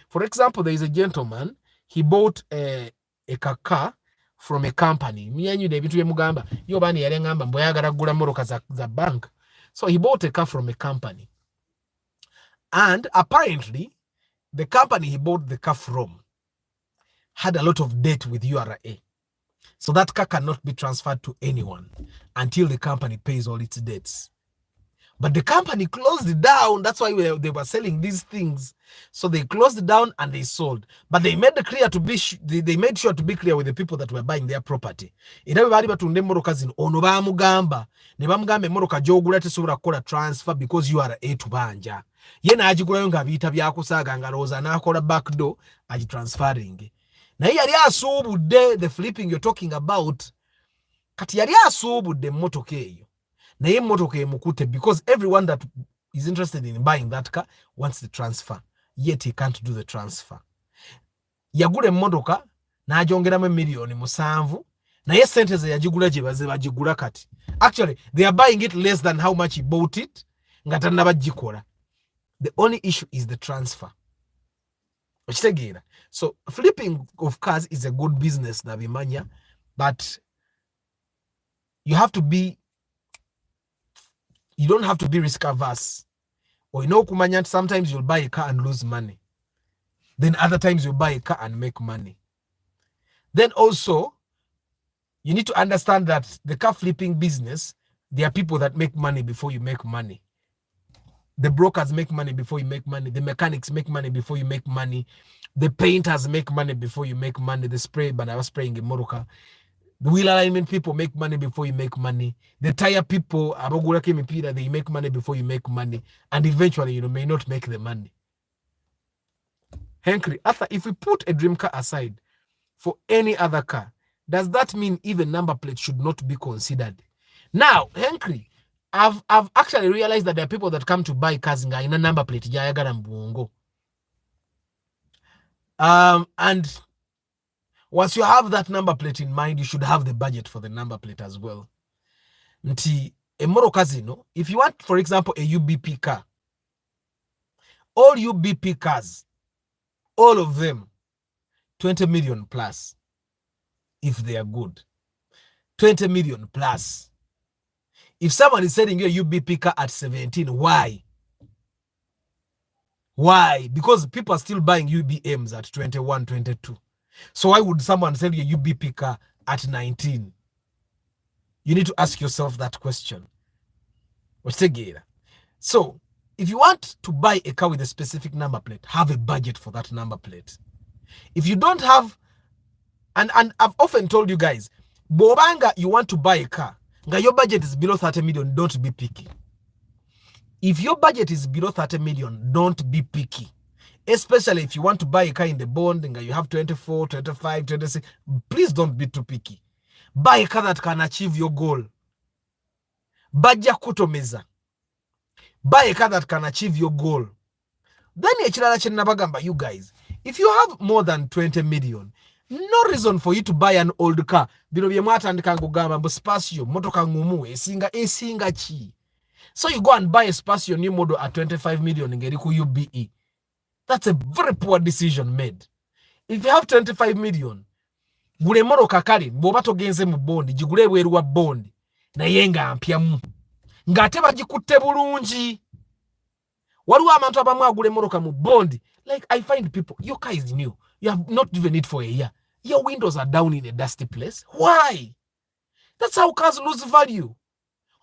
For example, there is a gentleman, he bought a car from a company. So he bought a car from a company. And apparently, the company he bought the car from had a lot of debt with URA. So that car cannot be transferred to anyone until the company pays all its debts. But the company closed it down. That's why they were selling these things. So they closed it down and they sold. But they made they made sure to be clear with the people that were buying their property. Everybody batunde moroka zino ono bamugamba ne bamugambe moroka jogula tesobola kukola transfer because you are a tubanja. Yena ajigulayo nga bita byakusaaga nga roza nakola backdoor agitransferring. Na yali asubudde the flipping you're talking about. Kati yali asubudde motoka eyo. Na ye motoka emukute because everyone that is interested in buying that car wants the transfer. Yet he can't do the transfer. Yagule motoka na ajongeramu milioni 7 na ye sente ze yajigula gye bagigula kati. Actually, they are buying it less than how much he bought it. Ngata nabagikola. The only issue is the transfer. So flipping of cars is a good business, Nabimanya, but you don't have to be risk averse. Or kumanya, sometimes you'll buy a car and lose money. Then other times you buy a car and make money. Then also, you need to understand that the car flipping business, there are people that make money before you make money. The brokers make money before you make money. The mechanics make money before you make money. The painters make money before you make money. The spray, but I was spraying in Moroka. The wheel alignment people make money before you make money. The tire people, they make money before you make money. And eventually, you may not make the money. Henry, Arthur, if we put a dream car aside for any other car, does that mean even number plate should not be considered? Now, Henry, I've actually realized that there are people that come to buy cars in a number plate. And once you have that number plate in mind, you should have the budget for the number plate as well. If you want, for example, a UBP car, all UBP cars, all of them, 20 million plus, if they are good. 20 million plus. If someone is selling you a UBP car at 17, why? Why? Because people are still buying UBMs at 21, 22. So why would someone sell you a UBP car at 19? You need to ask yourself that question. So, if you want to buy a car with a specific number plate, have a budget for that number plate. If you don't have, and I've often told you guys, Bobanga, you want to buy a car, your budget is below 30 million, don't be picky. If your budget is below 30 million, don't be picky. Especially if you want to buy a car in the bond, and you have 24, 25, 26, please don't be too picky. Buy a car that can achieve your goal. Bajja kutomeza. Buy a car that can achieve your goal. Then you guys, if you have more than 20 million, no reason for you to buy an old car. So you go and buy a Spacio new model at 25 million in Geriku UBE. That's a very poor decision made. If you have 25 million, gule moro kakali, bobato genze mu bondi, jigule weruwa bondi, na yenga ampiamu. Ngate bajikutte bulungi. Waliwo amantu abamu agule moroka mu bondi. Like, I find people, your car is new. You have not even it for a year. Your windows are down in a dusty place. Why? That's how cars lose value.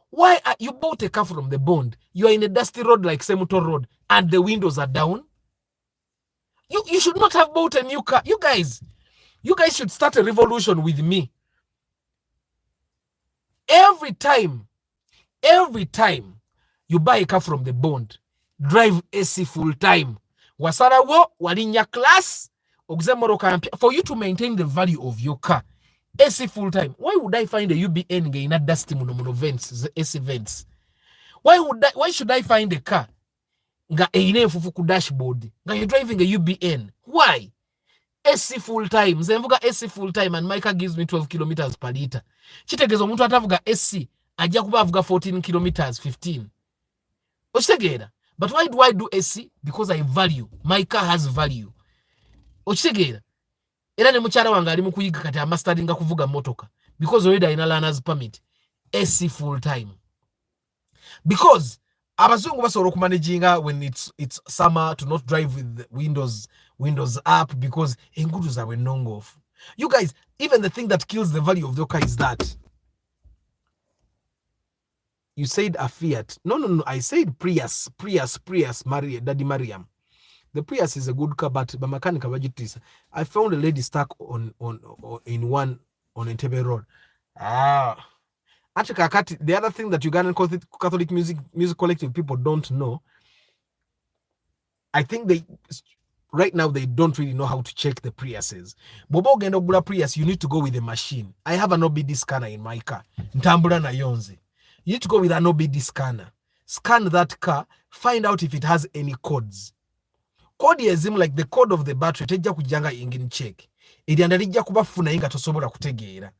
Why you bought a car from the bond? You are in a dusty road like Semuto Road and the windows are down. You should not have bought a new car. You guys should start a revolution with me. Every time you buy a car from the bond, drive AC full time. Wasara wo walinya class for you to maintain the value of your car. AC full time. Why would I find a UBN in a dusty mono vents, AC vents? Why should I find a car nga eine fufuku dashboard nga you're driving a UBN? Why? AC full time. Zemvuga AC full time and my car gives me 12 kilometers per liter. Chitegezo muntu atavuga AC ajja kuba avuga 14 kilometers 15. Ochitegera. But why do I do AC? Because I value. My car has value. Ochitegera. Era ne mukyala wange ali mu kuyiga kati amastadinga kuvuga motoka because already ina learner's permit. AC full time. Because abazungu basobola okumanaginga when it's summer to not drive with the windows up because engudu zaabwe nnongoofu. You guys, even the thing that kills the value of the car is that you said a Fiat. No. I said Prius. Daddy Mariam. The Prius is a good car, but the mechanic budget. I found a lady stuck on one on Entebbe Road. Actually, the other thing that Ugandan Catholic music collective people don't know, I think right now they don't really know how to check the Priuses. Bobo Gendogula Prius, you need to go with a machine. I have an OBD scanner in my car. Ntambula na yonze. You need to go with an OBD scanner. Scan that car, find out if it has any codes. Code yezim like the code of the battery, tejja kujanga ingini check. Elijja kubafuna inga tosobola kutegeera.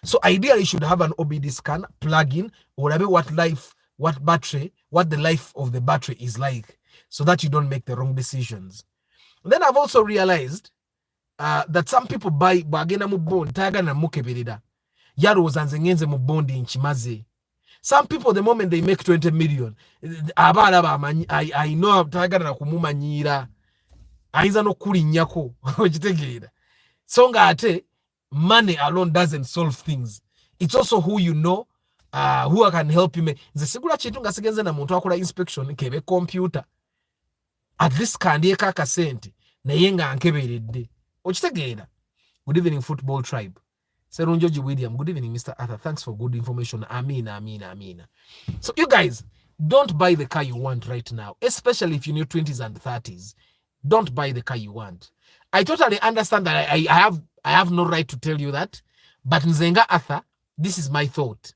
So ideally you should have an OBD scanner, plug in, or what the life of the battery is like, so that you don't make the wrong decisions. And then I've also realized that some people buy bagenda mu bond tayagala mukeberera yalowooza nze ngenze mu bondi nkimaze. Some people the moment they make 20 million abaana bamanyi I know tayagala na kumumanyira ayinza n'okulinnyako okitegeera. So nga ate money alone doesn't solve things. It's also who you know, who can help you. Nze sigula kintu nga sigenze na muntu akola inspection kebe computer at least kandyeko akasente naye nga nkeberedde okitegeera. Good evening football tribe. Serunjoji William, good evening Mr. Arthur, thanks for good information. Amina. So you guys, don't buy the car you want right now, especially if you're in your 20s and 30s. Don't buy the car you want. I totally understand that I have no right to tell you that, but Nzenga Arthur, this is my thought.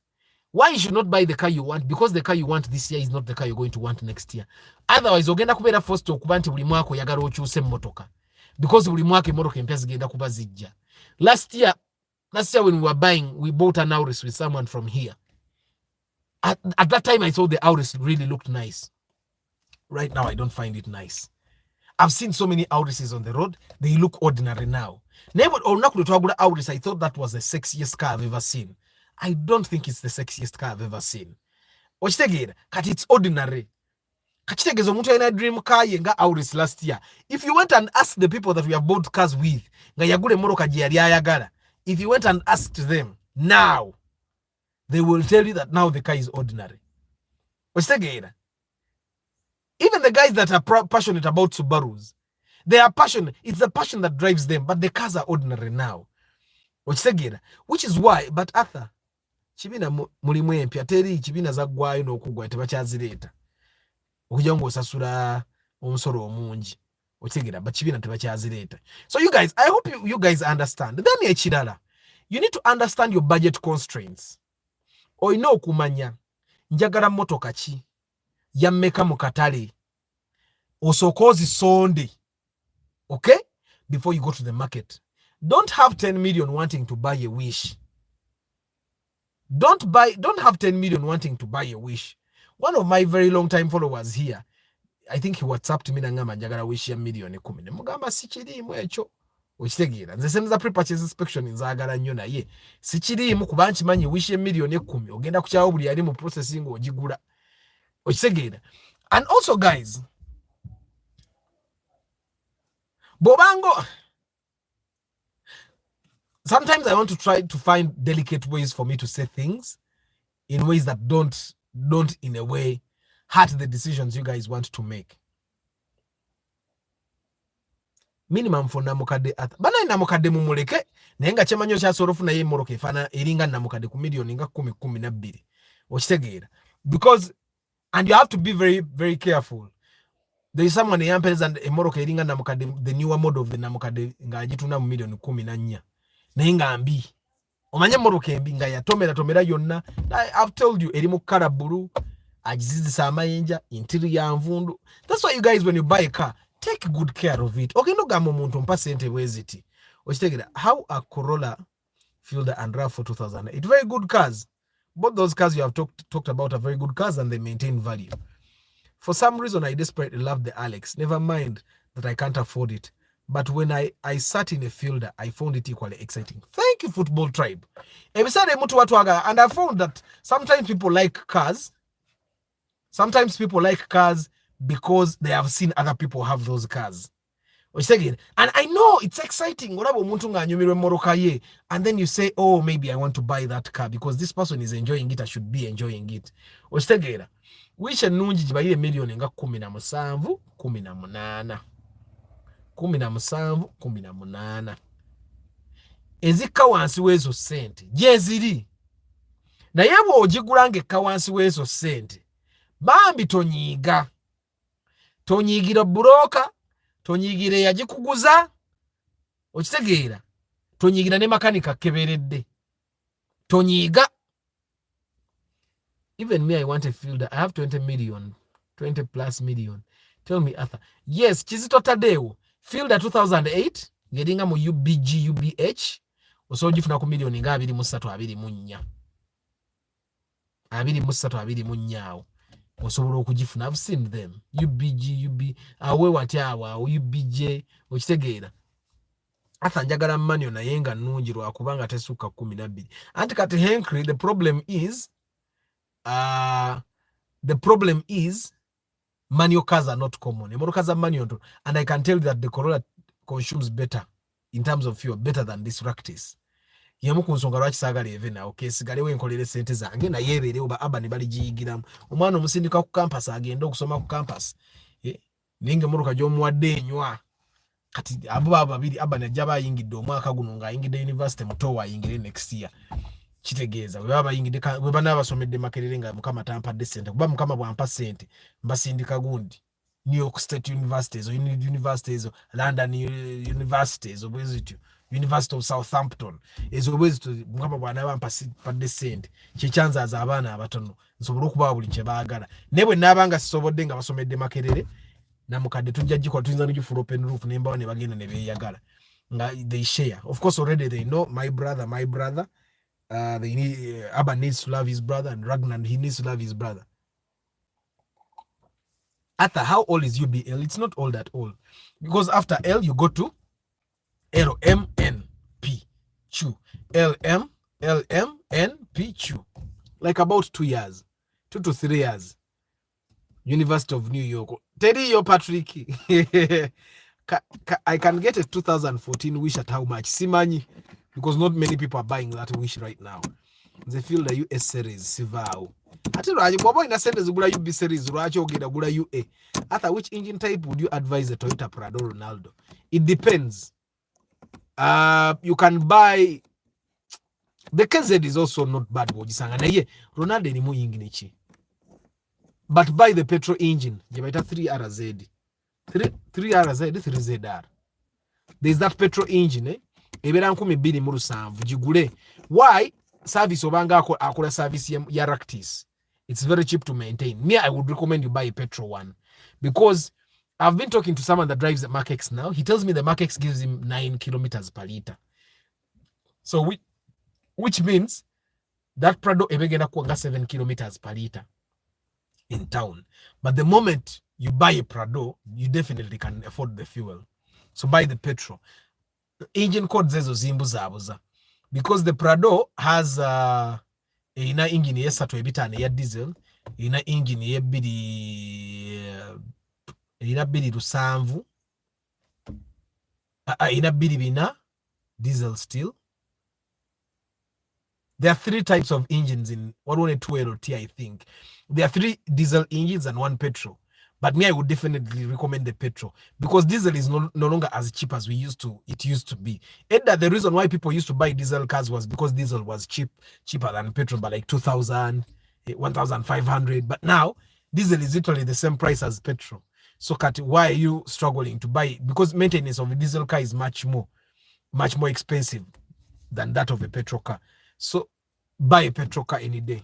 Why you should not buy the car you want? Because the car you want this year is not the car you're going to want next year. Otherwise, ogenda kubeera forced okuba nti buli mwaka oyagala okyuse emmotoka. Because buli mwaka emmotoka empya zigenda kuba zijja. Last year when we bought an Auris with someone from here. At that time, I thought the Auris really looked nice. Right now, I don't find it nice. I've seen so many Aurises on the road. They look ordinary now. Never Auris, I thought that was the sexiest car I've ever seen. I don't think it's the sexiest car I've ever seen. Kat it's ordinary. Kachitegezo omuntu alina dream car yenga Auris last year. If you went and asked the people that we have bought cars with, nga yagula emmotoka gye yali ayagala, if you went and asked them now, they will tell you that now the car is ordinary. Even the guys that are passionate about Subarus, they are passionate. It's the passion that drives them, but the cars are ordinary now. Which is why, but Arthur, chibina mulimu empya teri chibina zaggwayo n'okugwa tebakyazireta. Okujja ng'osasula omusolo omungi. But chibina tebakyazireta. So you guys, I hope you guys understand. Then ekirala, you need to understand your budget constraints. Oyina okumanya njagala mmotoka ki yammeka mu katale osooka ozisonde, okay, before you go to the market. Don't have 10 million wanting to buy a Wish. Don't have 10 million wanting to buy a Wish. One of my very long time followers here, I think he WhatsApped me nangamba njagala Wish ya million 10. Nemugamba sikiriimu ekyo. Okitegeera nze senza pre-purchase inspection nzaagala nnyo naye sikiriimu kuba nkimanyi Wish ya million 10 ogenda kukyawo buli yali mu processing ogigula. Okitegeera. And also guys, bobango, sometimes I want to try to find delicate ways for me to say things in ways that don't in a way hurt the decisions you guys want to make. Minimum for namukade at bana namukade mumuleke nenga chemanyo cha sorofu na ye moroke fana eringa namukade ku million nga 10-12 okitegeera. Because and you have to be very very careful. There is someone yampers and a moroke eringa namukade, the newer model of the namukade nga agituna mu million 14 nenga mbi omanye moroke mbi nga ya tomera yonna. I've told you eri mu kala bulu agizisa amayinja interior nvundu. That's why you guys, when you buy a car, take good care of it. Okay, no gamo muntu mpa sente bweziti. Ochitegera, how a Corolla, Fielder and RAV4 2008. Very good cars. Both those cars you have talked about are very good cars and they maintain value. For some reason, I desperately love the Alex. Never mind that I can't afford it. But when I sat in a Fielder, I found it equally exciting. Thank you, Football Tribe. And I found that sometimes people like cars. Sometimes people like cars because they have seen other people have those cars. And I know it's exciting. And then you say, oh, maybe I want to buy that car because this person is enjoying it. I should be enjoying it. Which nungi jibaire million nga 17, 18. 17, 18. Ezika wansi wezo sente. Jeziri. Na yabo ojigulange kawansi wezo sente. Bambi tonyiga. Tonyigira buroka. Tonyigire yagikuguza. Okitegeera. Tonyigira ne makanika keberedde. Tonyiga. Even me, I want a Fielder. I have 20 million. 20 plus million. Tell me, Arthur. Yes, Kizito Tadeo. Fielder 2008. Ngedinga mu UBG, UBH. Osojifuna ku million nga 23 24 osobola okugifuna. I've seen them. UBG, UB, awe wati awa, UBJ, okitegeera. ata njagala mmanyo naye nga nnungi lwakubanga tesukka 12 anti kati Henry the problem is manual cars are not common. Emotoka za manual, and I can tell you that the Corolla consumes better in terms of fuel, better than this Ractis. Yemu kunsonga lwaki saagala eve nawo kesigalewo enkolere sente zange naye ebeere oba aba ne baligiyigiramu omwana omusindika ku campus agenda okusoma ku campus ninga emotoka gy'omuwadde enywa kati abo babiri aba najja bayingidde omwaka guno ng'ayingidde university muto waayingire next year kitegeeza bwe baba bayingidde bwe banaaba basomedde Makerere nga mukama tampadde ssente kuba mukama bwampa ssente mbasindika gundi New York State University ezo university ezo London University ezo bwe zityo University of Southampton ezo bwe zityo mukama bwanaaba mpadde ssente kyekyanzaaza abaana abatono nsobola okubawa buli kye baagala naye bwe naabanga sisobodde nga basomedde Makerere namukadde tujja gikola tuyinza n'ogifuula open roof nembawo ne bagenda ne beeyagala nga they share of course already they know my brother they need Abba needs to love his brother and Ragnar he needs to love his brother. After how old is UBL? It's not all that old because after L you go to LMNP Chu LMNP Chu like about 2 years 2 to 3 years University of New York Teddy yo Patrick I can get a 2014 wish at how much simanyi because not many people are buying that wish right now. They feel the US series sivao. Ati lwaji bwaba ina sente zigula UB series lwachi ogenda gula UA. Ata which engine type would you advise the Toyota Prado Ronaldo? It depends. You can buy the KZ is also not bad wojisanga naye Ronaldo ni muyingine chi. But buy the petrol engine. Jebaita 3RZ. 3RZ 3ZR. There's that petrol engine ebera 2027 gigule. Why? Service obanga akola service ya Ractis. It's very cheap to maintain. Me, I would recommend you buy a petrol one because I've been talking to someone that drives the Mark X now. He tells me the Mark X gives him 9 kilometers per liter. So which means that Prado ebegenda kuanga 7 kilometers per liter in town. But the moment you buy a Prado, you definitely can afford the fuel. So buy the petrol. Engine codes ezo zimbu zabuza. Because the Prado has ina engine yesatu ebitane ya diesel, ina engine ina bidi lusanvu, ina bidi bina diesel still. There are 3 types of engines in 112 LT, I think. There are 3 diesel engines and 1 petrol. But me, I would definitely recommend the petrol because diesel is no longer as cheap as it used to be. And that the reason why people used to buy diesel cars was because diesel was cheaper than petrol by like 2,000, 1,500. But now diesel is literally the same price as petrol. So why are you struggling to buy it? Because maintenance of a diesel car is much more expensive than that of a petrol car. So buy a petrol car any day.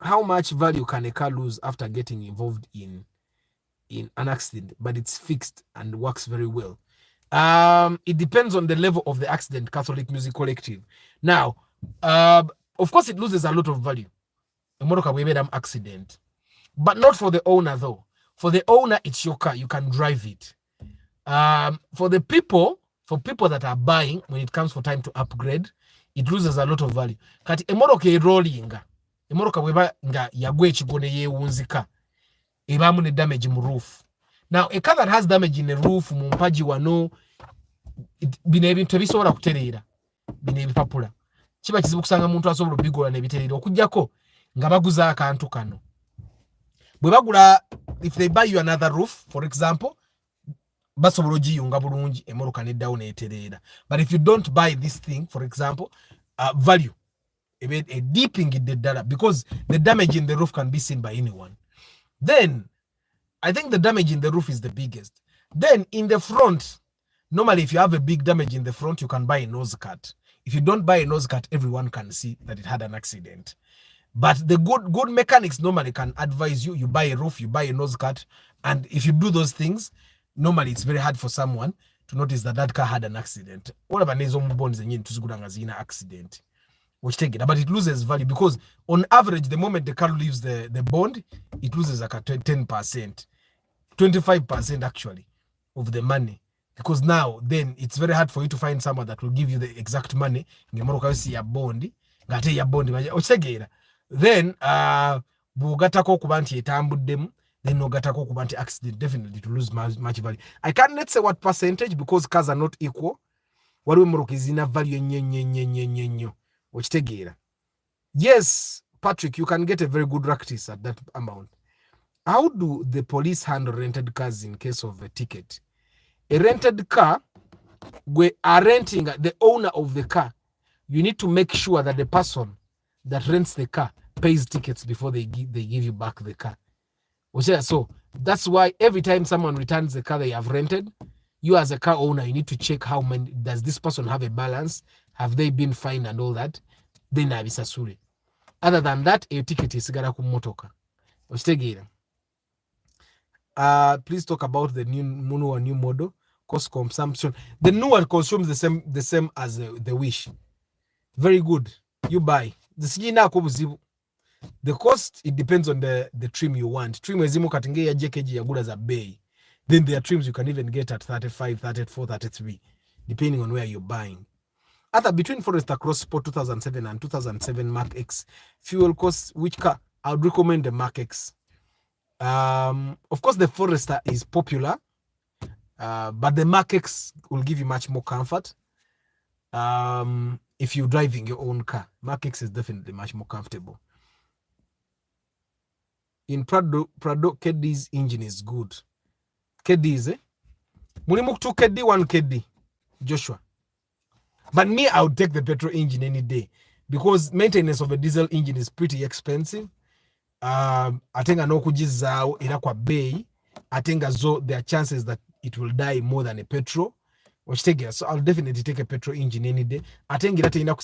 How much value can a car lose after getting involved in an accident, but it's fixed and works very well? It depends on the level of the accident, Catholic Music Collective. Now, of course, it loses a lot of value. A motor accident, but not for the owner though. For the owner, it's your car. You can drive it. For people that are buying, when it comes for time to upgrade, it loses a lot of value. Kati emotoka rolling. Emotoka bweba nga yagwe ekigone yeewunzika ebamu ne damage mu roof. Now a car that has damage in the roof mu mpaji wano bino ebintu tebisobola kutereera bino ebipapula kiba kizibu kusanga muntu asobola obigola nebitereera okujjako nga baguza akantu kano bwe bagula. If they buy you another roof for example basobola ogiyunga bulungi emotoka neddawo neetereera. But if you don't buy this thing for example value a deeping in the data because the damage in the roof can be seen by anyone. Then I think the damage in the roof is the biggest. Then in the front, normally if you have a big damage in the front, you can buy a nose cut. If you don't buy a nose cut, everyone can see that it had an accident. But the good mechanics normally can advise you buy a roof, you buy a nose cut, and if you do those things, normally it's very hard for someone to notice that car had an accident. All of an bonds and accident. Which take it, but it loses value because on average, the moment the car leaves the bond, it loses like a 10%. 25% actually of the money, because now then it's very hard for you to find someone that will give you the exact money ngemoroka yosi ya bondi ngate ya bondi okitegera, then bugatako kuba nti etambuddemu, then nogatako kuba nti accident, definitely to lose much value. I can't say what percentage because cars are not equal. Waliwo moroka zina value nnyo okitegera. Yes, Patrick, you can get a very good practice at that amount. How do the police handle rented cars in case of a ticket? A rented car, we are renting the owner of the car. You need to make sure that the person that rents the car pays tickets before they give you back the car. So that's why every time someone returns the car they have rented, you as a car owner, you need to check how many, does this person have a balance? Have they been fined and all that? Then abisasure. Other than that, a ticket is gara kumotoka. Ostegira. Please talk about the new model cost consumption. The new one consumes the same as the Wish. Very good. You buy the cost. It depends on the trim you want. Trim ezimu katinge ya JKG ya gula za bay. Then there are trims you can even get at 35, 34, 33, depending on where you're buying. Other between Forester Cross Sport 2007 and 2007 Mark X fuel costs, which car I would recommend the Mark X. Of course, the Forester is popular, but the Mark X will give you much more comfort. If you're driving your own car, Mark X is definitely much more comfortable. In Prado, KD's engine is good. KD's, Mulimu 2 KD, 1 KD, Joshua. But me, I would take the petrol engine any day because maintenance of a diesel engine is pretty expensive. Atenga n'okugizaawo era kwa bei, atenga zo there are chances that it will die more than a petrol. So I'll definitely take a petrol engine any day. Atenga ina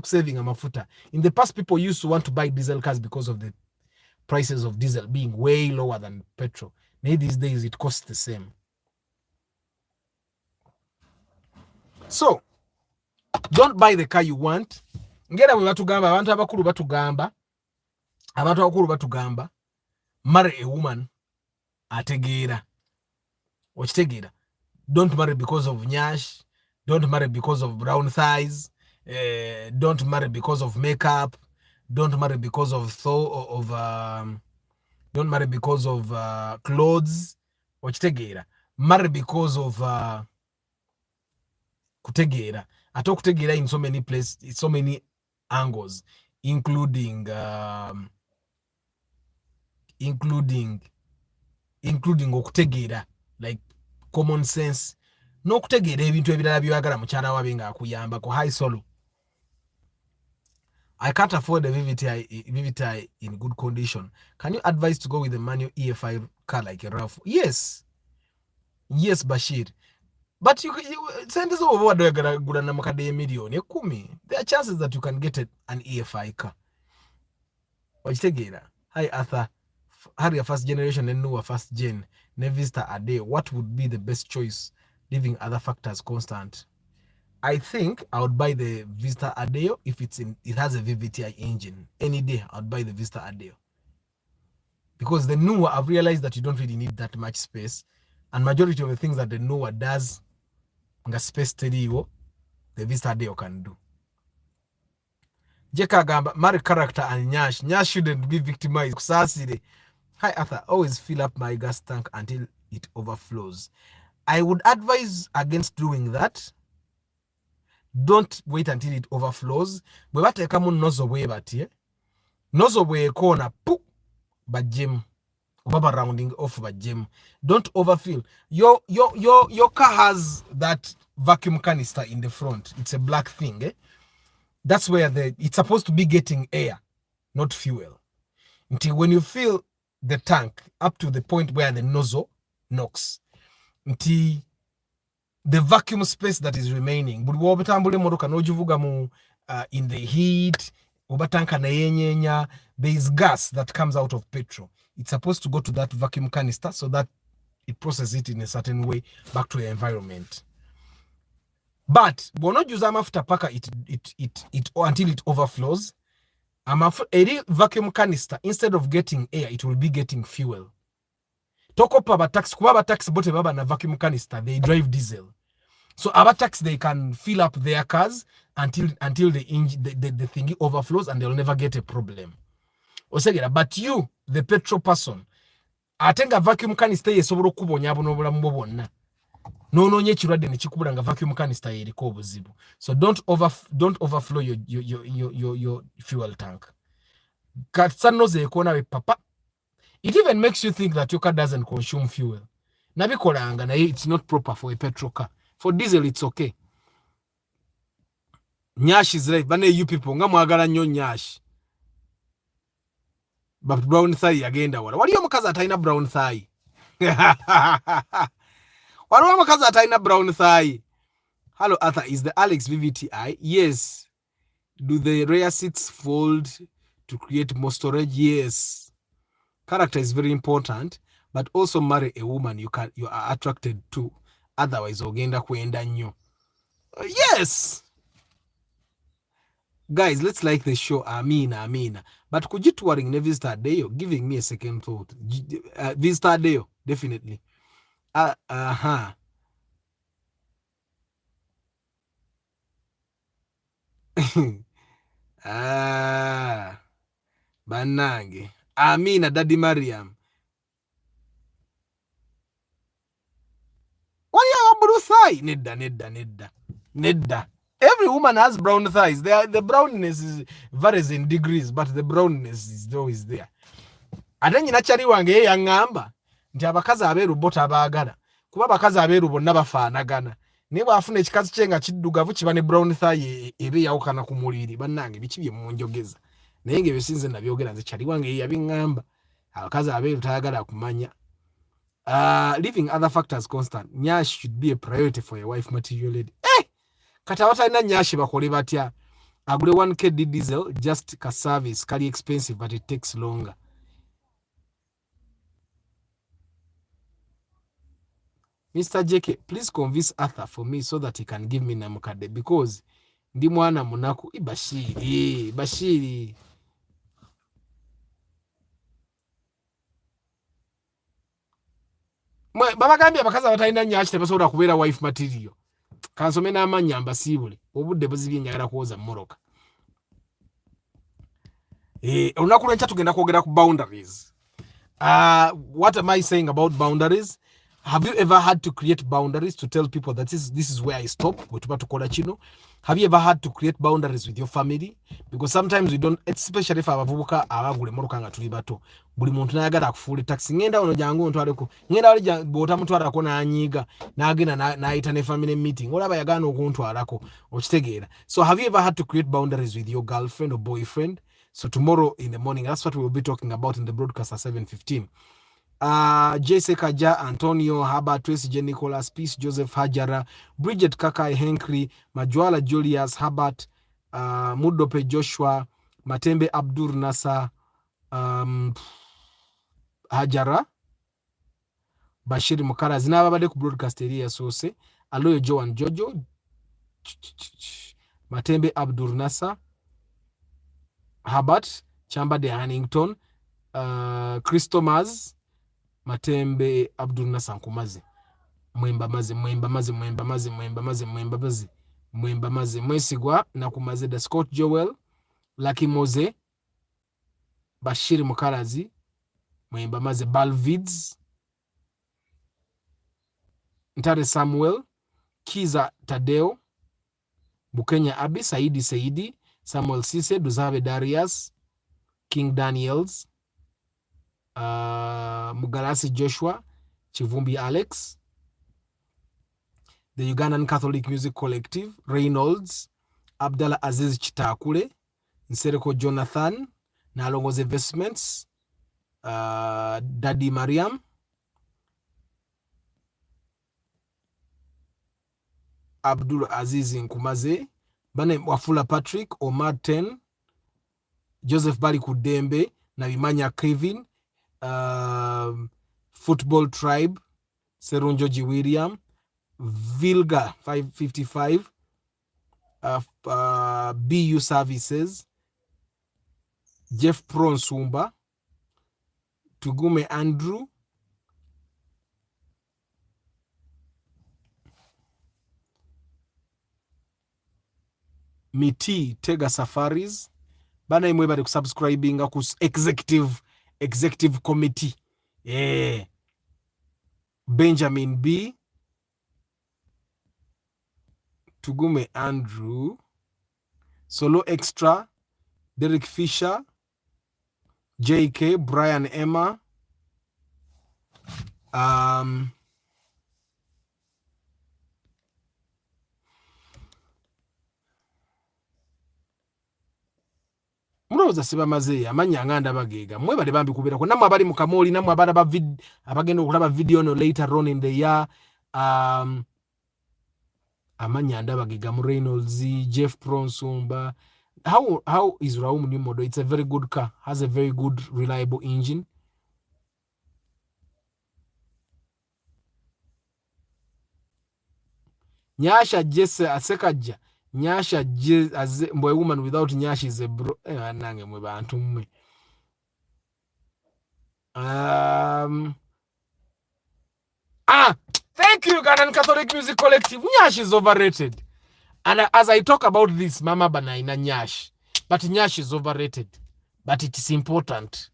saving amafuta. In the past, people used to want to buy diesel cars because of the prices of diesel being way lower than petrol. Now these days it costs the same. So don't buy the car you want. Ngera bwe batugamba abantu abakulu batugamba marry a woman ategeera. Okitegeera. Don't marry because of nyash. Don't marry because of brown thighs. Don't marry because of makeup. Don't marry because of don't marry because of clothes. Okitegeera. Marry because of kutegeera. Atokutegeera in so many places, so many angles, including okutegeera, like common sense, n'okutegeera ebintu ebirala by'oyagala mukyala wabe nga akuyambako. High solo. I can't afford a VVTi in good condition. Can you advise to go with a manual EFI car like a RAV4? Yes, Bashir. But you send this over there are chances that you can get an EFI car. Hi Arthur. Harrier first generation and newer first gen. Nevista a day. What would be the best choice, leaving other factors constant? I think I would buy the Vista Adeo if it has a VVTi engine. Any day I would buy the Vista Adeo. Because the newer, I've realized that you don't really need that much space. And majority of the things that the newer does, nga space stereo, the Vista Adeo can do. Jeka gamba, marry character and nyash. Nyash shouldn't be victimized. Kusasire. Hi Arthur, always fill up my gas tank until it overflows. I would advise against doing that. Don't wait until it overflows. Bwe bateekamu nozo bwe bati, nozo bw'ekoona pu bajjemu oba rounding off bajjemu. Don't overfill. Your car has that vacuum canister in the front. It's a black thing. That's where it's supposed to be getting air, not fuel. Until when you fill the tank up to the point where the nozzle knocks, until the vacuum space that is remaining, buli wobetambule motoka nojivuga mu in the heat, obatanka na yenyenya, there is gas that comes out of petrol. It's supposed to go to that vacuum canister so that it processes it in a certain way back to the environment. But bonojuza amafuta paka it until it overflows. A vacuum canister, instead of getting air, it will be getting fuel. tokopa aba taxi kuba aba taxi bote baba na vacuum canister, they drive diesel. So our taxi, they can fill up their cars until the thingy overflows and they'll never get a problem. Osegera, but you, the petrol person, atenga vacuum canister yesobola okubonya abo n'obulamu bwo bwonna. Noonoonya ekirwadde ne kikubula nga vacuum canister yeriko obuzibu. So don't overflow your fuel tank. Katsanoze ekona we papa. It even makes you think that your car doesn't consume fuel. Nabikolanga naye it's not proper for a petrol car. For diesel it's okay. Nyash is right. Bane you people nga mwagala nnyo nyash. But brown thigh agenda wala. Waliyo mukazi atalina brown thigh. Waliyo mukazi atalina brown thigh. Hello Arthur, is the Alex VVTI? Yes. Do the rear seats fold to create more storage? Yes. Character is very important, but also marry a woman you are attracted to. Otherwise ogenda kwenda nnyo. Yes. Guys, let's like the show. Amina. But could you touring ne visitor day? Giving me a second thought. Visitor day, definitely. Banange. Amina, Daddy Mariam. What are blue thigh? Nedda. Every woman has brown thighs. The brownness varies in degrees, but the brownness is always there. Ate nyina kyali wange ye yaŋŋamba nti abakazi abeeru bo tabaagala kuba abakazi abeeru bonna bafaanagana naye bw'afuna ekikazi kye nga kiddugavu kiba ne brown thigh ebe yawukana ku muliri. Bannange biki bye munjogeza naye ng'ebyo sinze nabyogera nze kyali wange ye yabiŋŋamba abakazi abeeru tayagala kumanya. Leaving other factors constant, nyash should be a priority for a wife material lady. Kati abatalina nyashi bakole batya? Agule 1k diesel just ka service kali expensive but it takes longer. Mr. JK, please convince Arthur for me so that he can give me namukade because ndi mwana munaku. Bashiri. Baba gambye abakazi abatalina nyashi tebasobola kubeera wife material. Kansome n'amanya mbasiibule obudde buzibye njagala kuwoza mmoroka. Olunaku lwenkya tugenda kwogera ku boundaries. What am I saying about boundaries? Have you ever had to create boundaries to tell people that this is where I stop? Have you ever had to create boundaries with your family? Because sometimes we don't, especially if abavubuka abagule moroka nga tuli bato. Buli muntu nayagala akufuule taxi. Ngenda ono jangu ntwaleko. Ngenda wali bota mutwalako n'anyiiga. N'agenda n'ayita ne family meeting. Olaba yagana okuntwalako. Okitegeera. So have you ever had to create boundaries with your girlfriend or boyfriend? So tomorrow in the morning, that's what we will be talking about in the broadcast at 7:15. Jesse Kaja, Antonio, Haba, Tracy J. Nicholas, Peace, Joseph Hajara, Bridget Kakai, Henry, Majuala Julius, Habat, Mudope Joshua, Matembe Abdur Nasa, Hajara, Bashir Mukara, Zinaba Badek broadcast area sose, Aloyo Joan Jojo, Matembe Abdur Nasa, Habat, Chamba de Hannington, Christomaz, Matembe Abdul Nasa Nkumazi. Mwemba mazi mwesigwa na kumaze da Scott Joel, Lucky Moze, Bashir Mukarazi, mwemba mazi Balvids, Ntare Samuel, Kiza Tadeo, Bukenya Abi, Saidi, Samuel Sise, Duzabe Darius, King Daniels, Mugalasi Joshua, Chivumbi Alex, the Ugandan Catholic Music Collective, Reynolds, Abdallah Aziz Chitakule, Nsereko Jonathan, Nalongo's Investments, Daddy Mariam, Abdul Aziz Nkumaze, Bane Wafula Patrick, Omar Ten, Joseph Bali Kudembe, Nabimanya Kevin, Football Tribe, Serunjoji William, Vilga 555, BU Services, Jeff Pronsumba, Tugume Andrew, Miti Tega Safaris bana imwe bali kusubscribinga ku executive committee Benjamin B, Tugume Andrew, Solo Extra, Derek Fisher, JK, Brian Emma, mulowooza sibamazeeyo amanya nga ndabageega mmwe bali bambikubirako nammwe abali mu kamooli nammwe abagenda okulaba video no later on in the year amanya ndabageega mu Reynolds, Jeff Pronsumba. How is Raum new model? It's a very good car, has a very good reliable engine. Nyasha Jesse Asekaja Nyasha as a boy woman without Nyash is a bro. Nange mwe bantu mwe. Thank you, Ugandan Catholic Music Collective. Nyash is overrated. And as I talk about this, Mama Banaina Nyash. But Nyash is overrated. But it is important.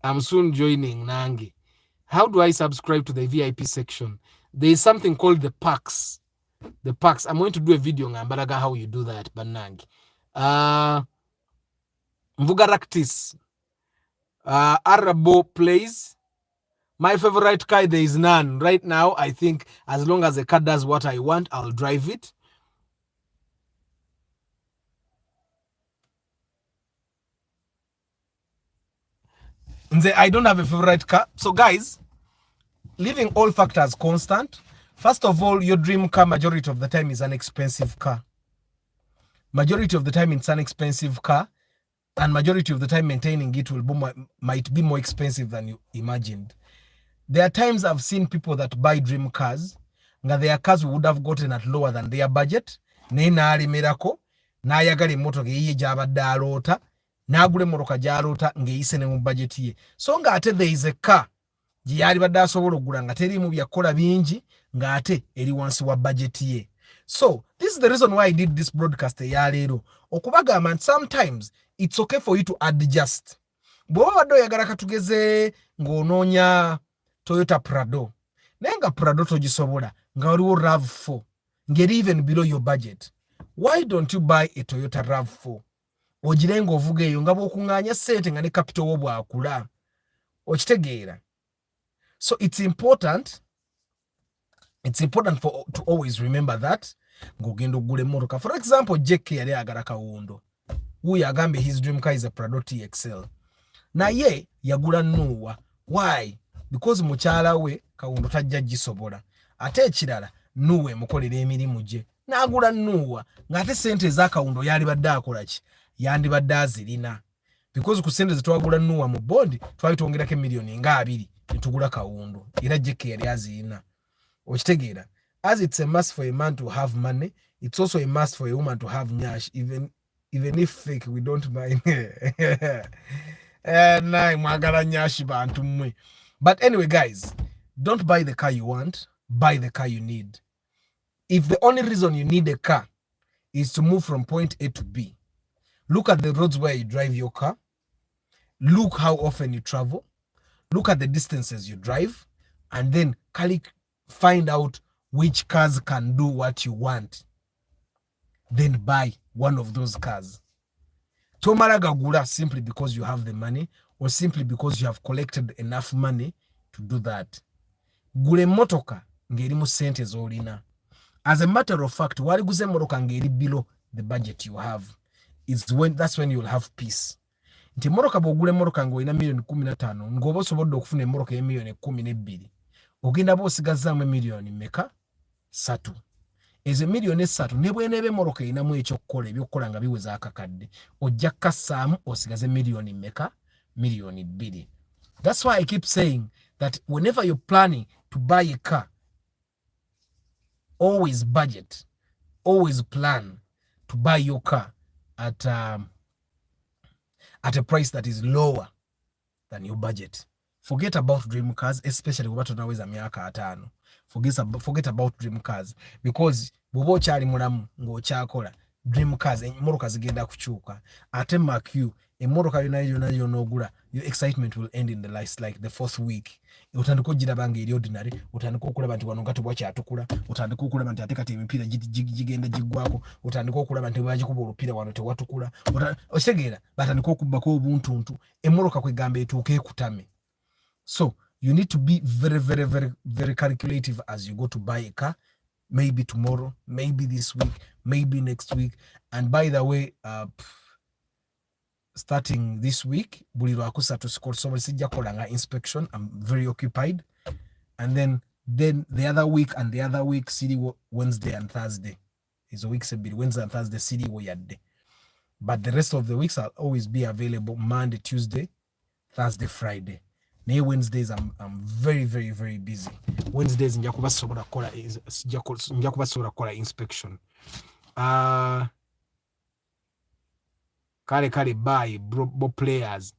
I'm soon joining Nangi. How do I subscribe to the VIP section? There is something called the packs. The packs. I'm going to do a video on Ambaraga how you do that, Banangi. Mvugaraktis. Arabo plays. My favorite car, there is none. Right now, I think as long as the car does what I want, I'll drive it. I don't have a favorite car. So guys, leaving all factors constant, first of all, your dream car majority of the time is an expensive car. Majority of the time it's an expensive car, and majority of the time maintaining it might be more expensive than you imagined. There are times I've seen people that buy dream cars, nga their cars would have gotten at lower than their budget, nena ali mirako, na yagali moto geye jabadde alota, nagule motoka jalota ngeyise ne mu budget ye. So nga ate there is a car giyali badde asobola okugula nga teri mu byakola bingi nga ate eri wansi wa budget ye. So this is the reason why I did this broadcast ya leero, okubagamba sometimes it's okay for you to adjust. Bw'oba badde oyagala katugeze ng'onoonya Toyota Prado, nenga Prado togisobola nga waliwo RAV4 ngeri even below your budget, why don't you buy a Toyota RAV4 ogirenga ovuga eyo nga bw'okuŋŋaanya ssente nga ne capital wo bw'akula, okitegeera? So it's important to always remember that ng'ogenda okugula emmotoka. For example, JK yali ayagala kawundo, wuyo agambe his dream car is a Prado TXL, naye yagula Nuwa. Why? Because mukyala we kawundo tajja gisobola, ate ekirala Nuwa emukolera emirimu gye, n'agula Nuwa ng'ate sente ez'akawundo yali badde akola ki? Yandibadde azirina. Because ku sente zetwagula Nuwa mu bondi twali twongerako emiliyoni nga 2 ne tugula kawundo, era JK yali azirina. Okitegeera? As it's a must for a man to have money, it's also a must for a woman to have nyash, even if fake, we don't mind. Mwagala nyashi bantu mmwe. But anyway, guys, don't buy the car you want, buy the car you need. If the only reason you need a car is to move from point A to B, look at the roads where you drive your car, look how often you travel, look at the distances you drive, and then find out which cars can do what you want. Then buy one of those cars. Tomara gagula simply because you have the money, or simply because you have collected enough money to do that. Gule motoka ngerimu sente zolina. As a matter of fact, wali guze motoka ngeri below the budget you have, that's when you'll have peace. Nti motoka bogule motoka ngolina milioni 15 ngoba osobodde okufuna motoka ya milioni 12, ogenda bosigazamu milioni meka 3. Ezo milioni 3 ne bwenebe motoka inamu ekyokukola ebyokukola nga biweza akakadde, ojja kassaamu osigaze milioni meka? Milioni 2. That's why I keep saying that whenever you're planning to buy a car, always budget, always plan to buy your car at a price that is lower than your budget. Forget about dream cars, especially watu naweza miaka 5. Forget about dream cars, because bwoba okyali mulamu ng'okyakola dream cars emmoroka zigenda kukyuka ate mark you emmoroka yonna y'onoogula your excitement will end in the last like the fourth week otandika ogiraba ng'eri ordinary otandika okulaba nti wano nga tewakyatukula otandika okulaba nti ate kati emipiira gigenda giggwako otandika okulaba nti bagikuba olupiira wano tewatukula okitegeera batandika okubbako obuntuntu emmoroka kwegamba etuuka ekutame. So you need to be very, very, very, very calculative as you go to buy a car. Maybe tomorrow, maybe this week, maybe next week. And by the way, starting this week, buli lwakusatu somebody sijja kolanga inspection. I'm very occupied. And then the other week and the other week, city Wednesday and Thursday. Is a week sebiri Wednesday and Thursday city wo yadde. But the rest of the weeks I'll always be available Monday, Tuesday, Thursday, Friday. Naye Wednesdays I'm very, very, very busy. Wednesdays nja kubasobola kola inspection. Kale bye bo players.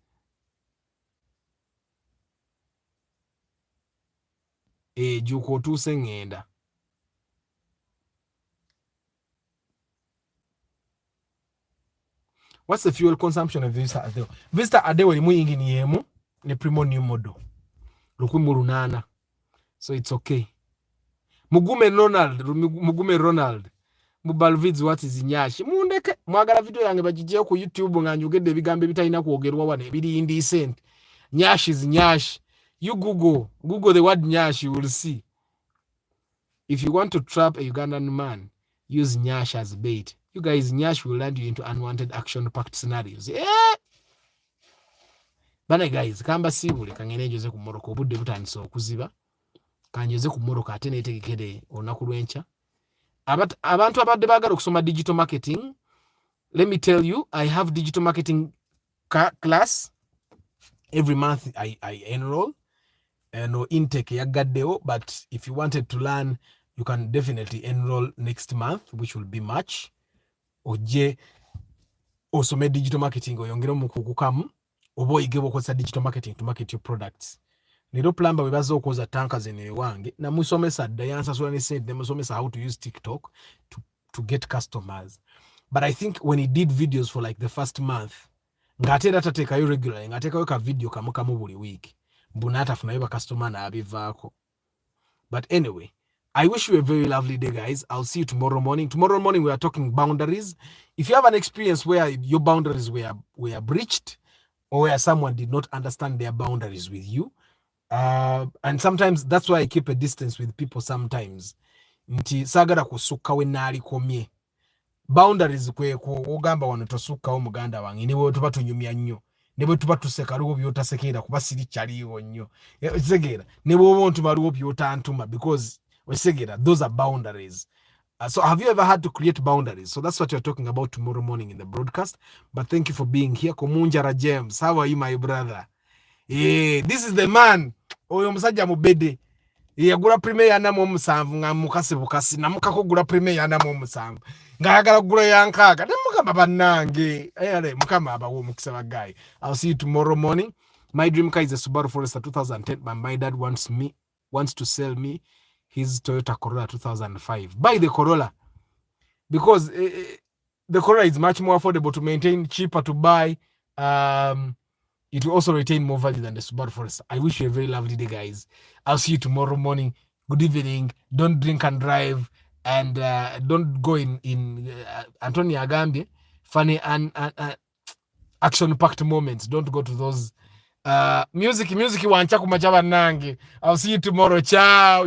Juko otuuse ngenda. What's the fuel consumption of Vista Adeo? Vista Adeo limu ingini yemu ne primo new model 18. So it's okay. Mugume Ronald mubalvids what is nyashi mundeke mwagala video yange bagijeyo ku YouTube nga njugedde ebigambo bitalina kwogerwa wane biri indecent. Nyashi is nyashi. You Google the word nyashi, you will see. If you want to trap a Ugandan man, use nyash as bait. You guys, nyash will land you into unwanted action-packed scenarios. Bana guys, kamba sibule kangene njoze ku Morocco obudde butandise okuziba. Kanjoze ku Morocco ate netegekere olunaku lwenca. Abantu abadde baagala okusoma digital marketing, let me tell you, I have digital marketing class. Every month I enroll. No intake yagaddeo, but if you wanted to learn, you can definitely enroll next month, which will be March. Oje osome digital marketing oyongere mukukukamu obo igebo kosa digital marketing to market your products. Nero plamba webazo koza tankers ene wange na musomesa dayansa so ne said them musomesa how to use TikTok to get customers. But I think when he did videos for like the first month, ngatera tateka yo regular, ngateka yo ka video kamukamu buli week. Bunata funaiba customer na abivaako. But anyway, I wish you a very lovely day, guys. I'll see you tomorrow morning. Tomorrow morning, we are talking boundaries. If you have an experience where your boundaries were breached or where someone did not understand their boundaries with you, and sometimes that's why I keep a distance with people sometimes. Nti sagara kusuka we nali komye. Boundaries kwe ogamba wano tosuka o muganda wange niwe tuba tunyumya nnyo. Nebo tuba tuseka ruwo byota sekera kuba siri kyaliwo nnyo. Segera nebo wontu maruwo byota antuma because Wesegera, those are boundaries. So have you ever had to create boundaries? So that's what you're talking about tomorrow morning in the broadcast. But thank you for being here. Komunjara James, how are you, my brother? This is the man. Oyo musajja mubede. Yagula premier yana mu musanvu nga mukase bukasi na mukako gula premier yana mu musanvu. Ngayagala gula yankaka. Ne mukama bannange. Mukama abawo mukisa bagayi. I'll see you tomorrow morning. My dream car is a Subaru Forester 2010, but my dad wants to sell me his Toyota Corolla 2005. Buy the Corolla because the Corolla is much more affordable to maintain, cheaper to buy. It will also retain more value than the Subaru Forester. I wish you a very lovely day, guys. I'll see you tomorrow morning. Good evening. Don't drink and drive, and don't go in Anthony Agambye funny and action-packed moments. Don't go to those music wancha kumachaba nange. I'll see you tomorrow. Ciao.